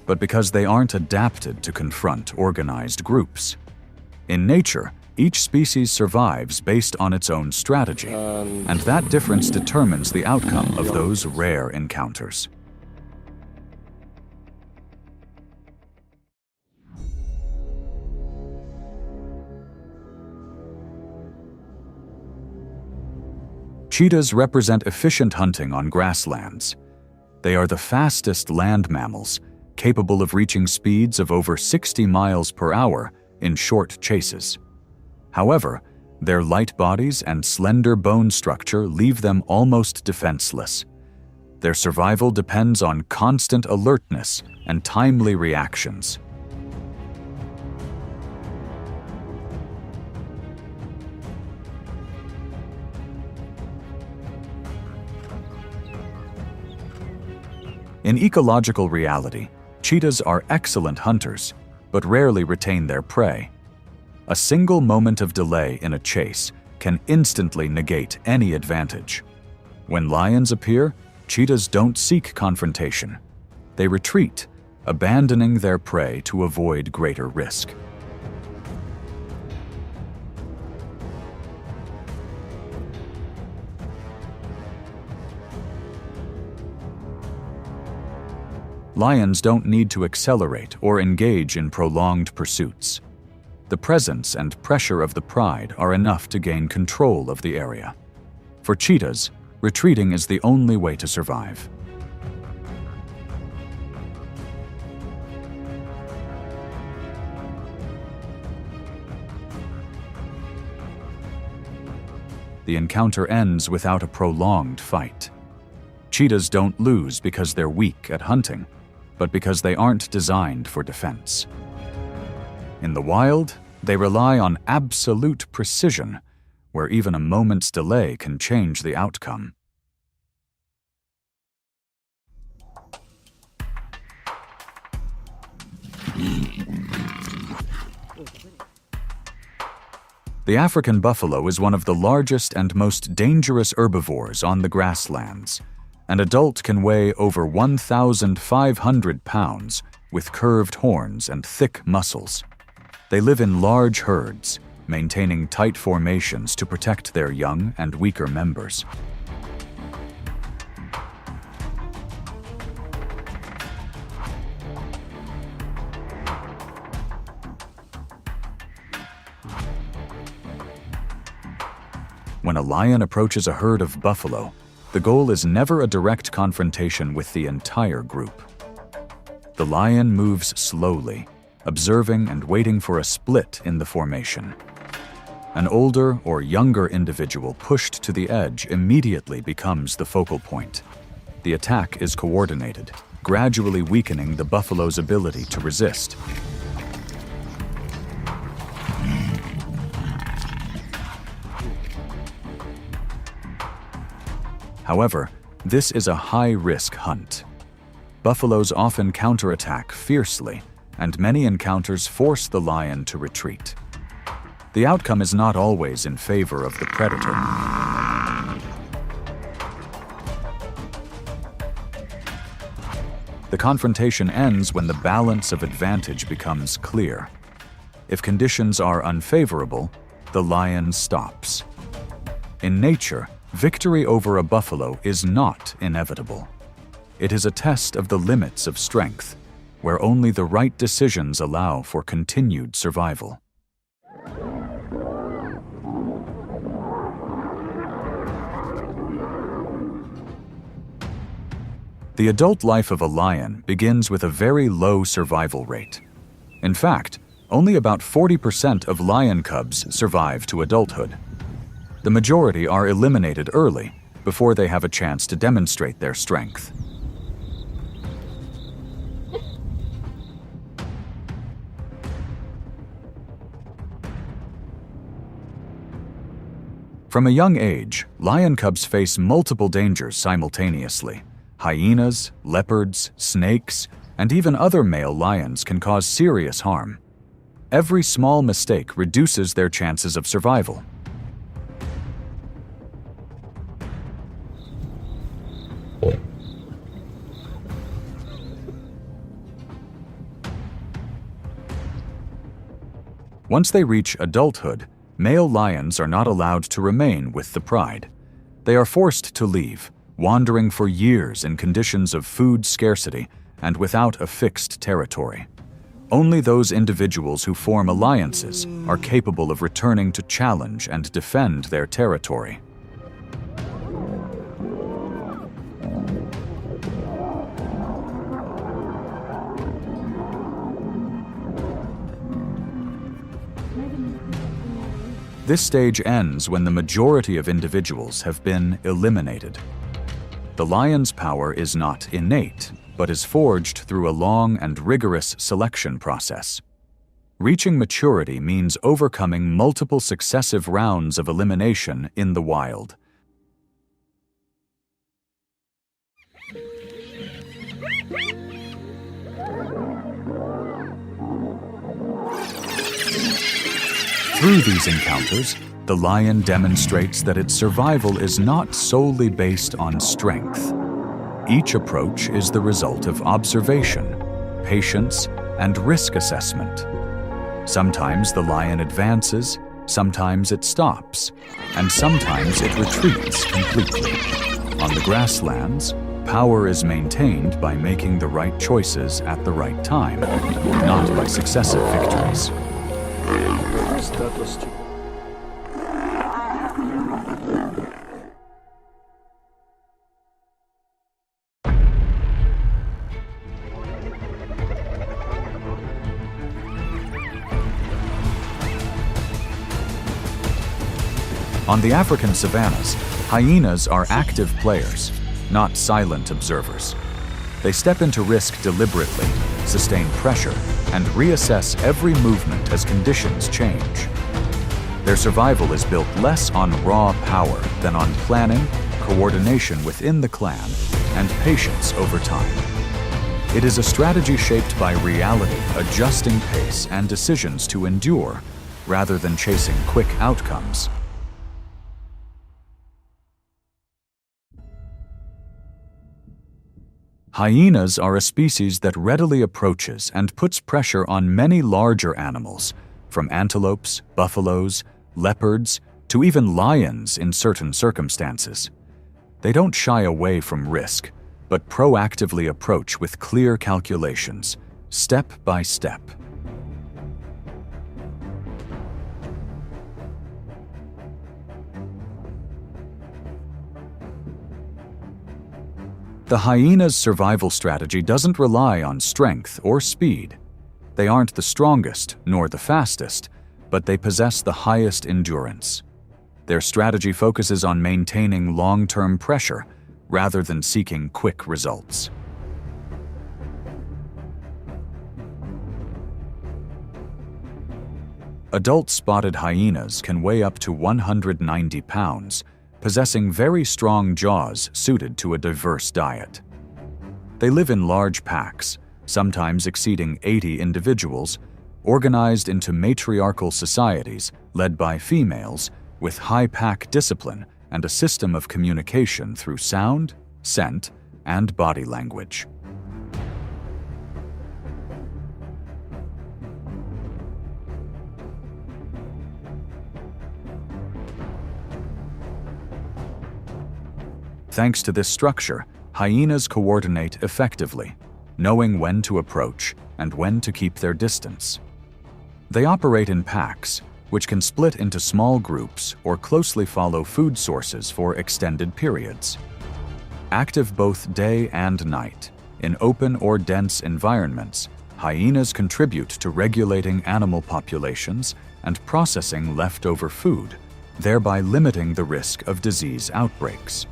but because they aren't adapted to confront organized groups. In nature, each species survives based on its own strategy, and that difference determines the outcome of those rare encounters. Cheetahs represent efficient hunting on grasslands. They are the fastest land mammals, capable of reaching speeds of over 60 miles per hour in short chases. However, their light bodies and slender bone structure leave them almost defenseless. Their survival depends on constant alertness and timely reactions. In ecological reality, cheetahs are excellent hunters, but rarely retain their prey. A single moment of delay in a chase can instantly negate any advantage. When lions appear, cheetahs don't seek confrontation. They retreat, abandoning their prey to avoid greater risk. Lions don't need to accelerate or engage in prolonged pursuits. The presence and pressure of the pride are enough to gain control of the area. For cheetahs, retreating is the only way to survive. The encounter ends without a prolonged fight. Cheetahs don't lose because they're weak at hunting, but because they aren't designed for defense. In the wild, they rely on absolute precision, where even a moment's delay can change the outcome. The African buffalo is one of the largest and most dangerous herbivores on the grasslands. An adult can weigh over 1,500 pounds with curved horns and thick muscles. They live in large herds, maintaining tight formations to protect their young and weaker members. When a lion approaches a herd of buffalo, the goal is never a direct confrontation with the entire group. The lion moves slowly, observing and waiting for a split in the formation. An older or younger individual pushed to the edge immediately becomes the focal point. The attack is coordinated, gradually weakening the buffalo's ability to resist. However, this is a high-risk hunt. Buffaloes often counterattack fiercely, and many encounters force the lion to retreat. The outcome is not always in favor of the predator. The confrontation ends when the balance of advantage becomes clear. If conditions are unfavorable, the lion stops. In nature, victory over a buffalo is not inevitable. It is a test of the limits of strength, where only the right decisions allow for continued survival. The adult life of a lion begins with a very low survival rate. In fact, only about 40% of lion cubs survive to adulthood. The majority are eliminated early, before they have a chance to demonstrate their strength. From a young age, lion cubs face multiple dangers simultaneously. Hyenas, leopards, snakes, and even other male lions can cause serious harm. Every small mistake reduces their chances of survival. Once they reach adulthood, male lions are not allowed to remain with the pride. They are forced to leave, wandering for years in conditions of food scarcity and without a fixed territory. Only those individuals who form alliances are capable of returning to challenge and defend their territory. This stage ends when the majority of individuals have been eliminated. The lion's power is not innate, but is forged through a long and rigorous selection process. Reaching maturity means overcoming multiple successive rounds of elimination in the wild. Through these encounters, the lion demonstrates that its survival is not solely based on strength. Each approach is the result of observation, patience, and risk assessment. Sometimes the lion advances, sometimes it stops, and sometimes it retreats completely. On the grasslands, power is maintained by making the right choices at the right time, not by successive victories. That was stupid. On the African savannas, hyenas are active players, not silent observers. They step into risk deliberately, sustain pressure, and reassess every movement as conditions change. Their survival is built less on raw power than on planning, coordination within the clan, and patience over time. It is a strategy shaped by reality, adjusting pace and decisions to endure, rather than chasing quick outcomes. Hyenas are a species that readily approaches and puts pressure on many larger animals, from antelopes, buffaloes, leopards, to even lions in certain circumstances. They don't shy away from risk, but proactively approach with clear calculations, step by step. The hyena's survival strategy doesn't rely on strength or speed. They aren't the strongest nor the fastest, but they possess the highest endurance. Their strategy focuses on maintaining long-term pressure rather than seeking quick results. Adult spotted hyenas can weigh up to 190 pounds, possessing very strong jaws suited to a diverse diet. They live in large packs, sometimes exceeding 80 individuals, organized into matriarchal societies led by females with high pack discipline and a system of communication through sound, scent, and body language. Thanks to this structure, hyenas coordinate effectively, knowing when to approach and when to keep their distance. They operate in packs, which can split into small groups or closely follow food sources for extended periods. Active both day and night, in open or dense environments, hyenas contribute to regulating animal populations and processing leftover food, thereby limiting the risk of disease outbreaks.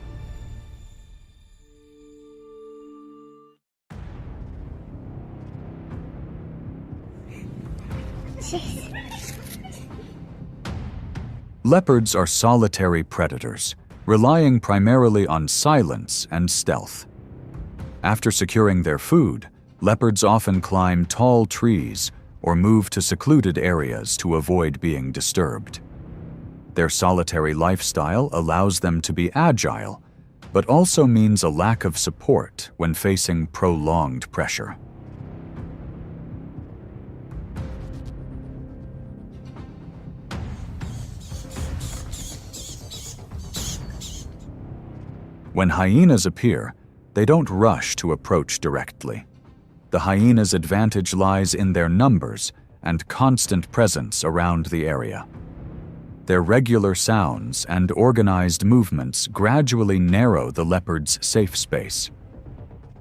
Leopards are solitary predators, relying primarily on silence and stealth. After securing their food, leopards often climb tall trees or move to secluded areas to avoid being disturbed. Their solitary lifestyle allows them to be agile, but also means a lack of support when facing prolonged pressure. When hyenas appear, they don't rush to approach directly. The hyena's advantage lies in their numbers and constant presence around the area. Their regular sounds and organized movements gradually narrow the leopard's safe space.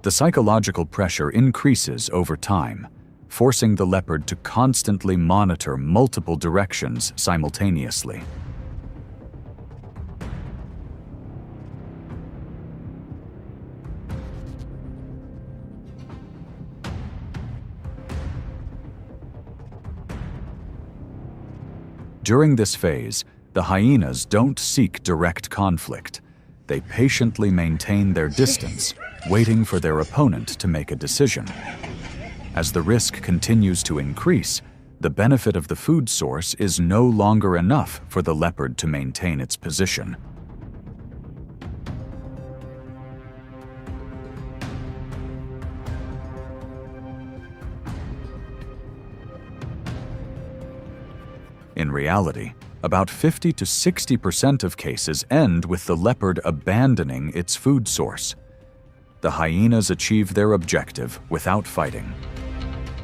The psychological pressure increases over time, forcing the leopard to constantly monitor multiple directions simultaneously. During this phase, the hyenas don't seek direct conflict. They patiently maintain their distance, waiting for their opponent to make a decision. As the risk continues to increase, the benefit of the food source is no longer enough for the leopard to maintain its position. In reality, about 50 to 60% of cases end with the leopard abandoning its food source. The hyenas achieve their objective without fighting.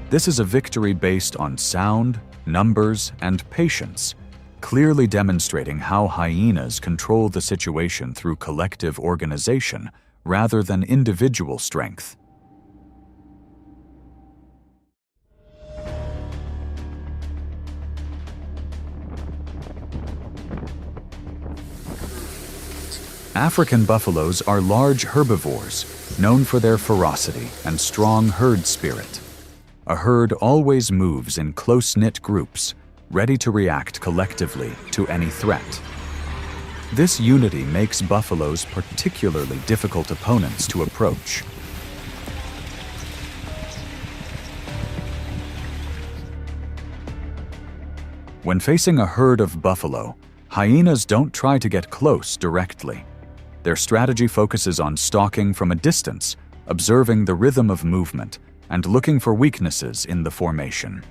This is a victory based on sound, numbers, and patience, clearly demonstrating how hyenas control the situation through collective organization rather than individual strength. African buffaloes are large herbivores, known for their ferocity and strong herd spirit. A herd always moves in close-knit groups, ready to react collectively to any threat. This unity makes buffaloes particularly difficult opponents to approach. When facing a herd of buffalo, hyenas don't try to get close directly. Their strategy focuses on stalking from a distance, observing the rhythm of movement, and looking for weaknesses in the formation.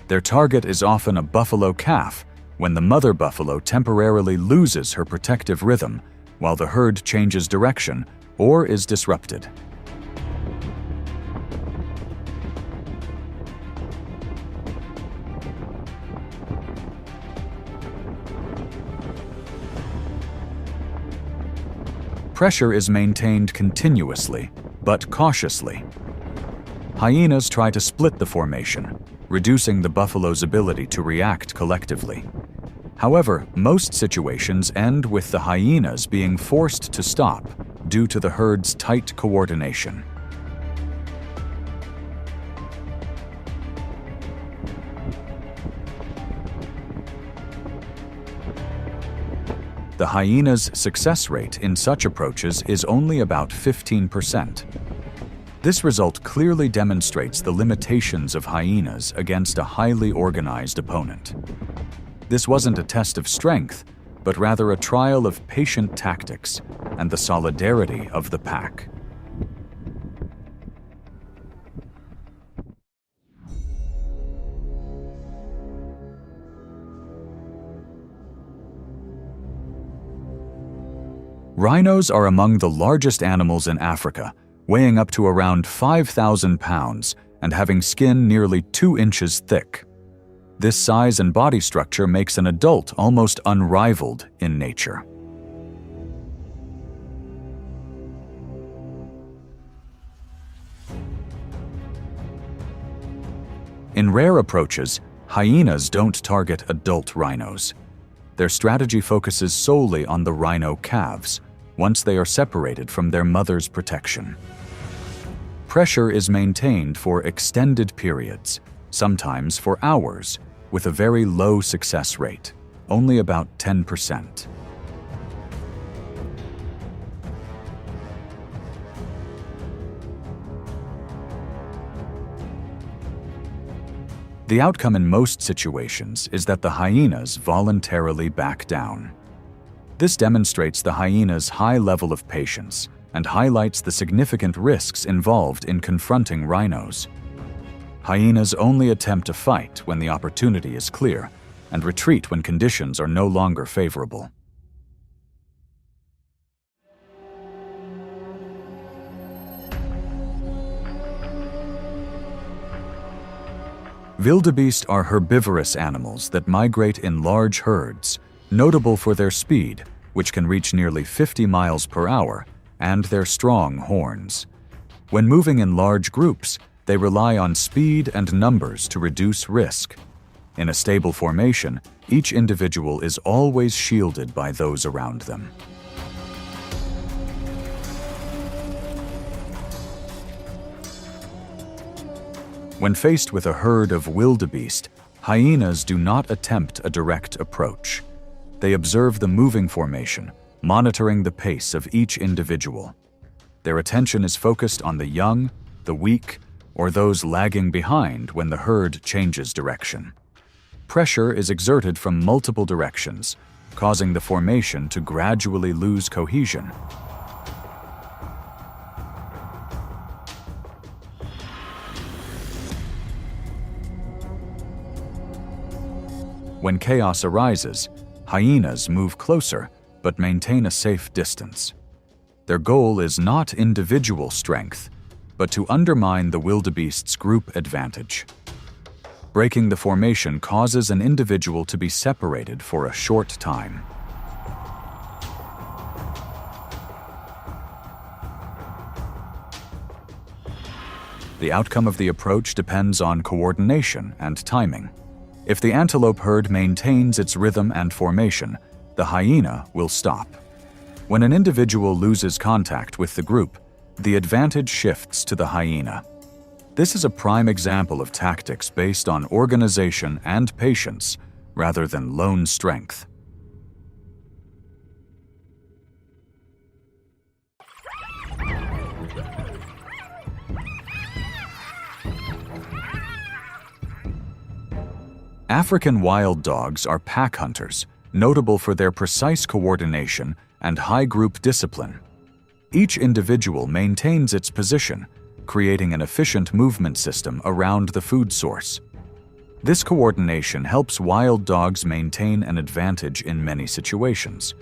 Their target is often a buffalo calf, when the mother buffalo temporarily loses her protective rhythm while the herd changes direction or is disrupted. Pressure is maintained continuously, but cautiously. Hyenas try to split the formation, reducing the buffalo's ability to react collectively. However, most situations end with the hyenas being forced to stop due to the herd's tight coordination. The hyena's success rate in such approaches is only about 15%. This result clearly demonstrates the limitations of hyenas against a highly organized opponent. This wasn't a test of strength, but rather a trial of patient tactics and the solidarity of the pack. Rhinos are among the largest animals in Africa, weighing up to around 5,000 pounds and having skin nearly 2 inches thick. This size and body structure makes an adult almost unrivaled in nature. In rare approaches, hyenas don't target adult rhinos. Their strategy focuses solely on the rhino calves, once they are separated from their mother's protection. Pressure is maintained for extended periods, sometimes for hours, with a very low success rate, only about 10%. The outcome in most situations is that the hyenas voluntarily back down. This demonstrates the hyena's high level of patience and highlights the significant risks involved in confronting rhinos. Hyenas only attempt to fight when the opportunity is clear and retreat when conditions are no longer favorable. Wildebeest are herbivorous animals that migrate in large herds, notable for their speed, which can reach nearly 50 miles per hour, and their strong horns. When moving in large groups, they rely on speed and numbers to reduce risk. In a stable formation, each individual is always shielded by those around them. When faced with a herd of wildebeest, hyenas do not attempt a direct approach. They observe the moving formation, monitoring the pace of each individual. Their attention is focused on the young, the weak, or those lagging behind when the herd changes direction. Pressure is exerted from multiple directions, causing the formation to gradually lose cohesion. When chaos arises, hyenas move closer but maintain a safe distance. Their goal is not individual strength, but to undermine the wildebeest's group advantage. Breaking the formation causes an individual to be separated for a short time. The outcome of the approach depends on coordination and timing. If the antelope herd maintains its rhythm and formation, the hyena will stop. When an individual loses contact with the group, the advantage shifts to the hyena. This is a prime example of tactics based on organization and patience rather than lone strength. African wild dogs are pack hunters, notable for their precise coordination and high group discipline. Each individual maintains its position, creating an efficient movement system around the food source. This coordination helps wild dogs maintain an advantage in many situations,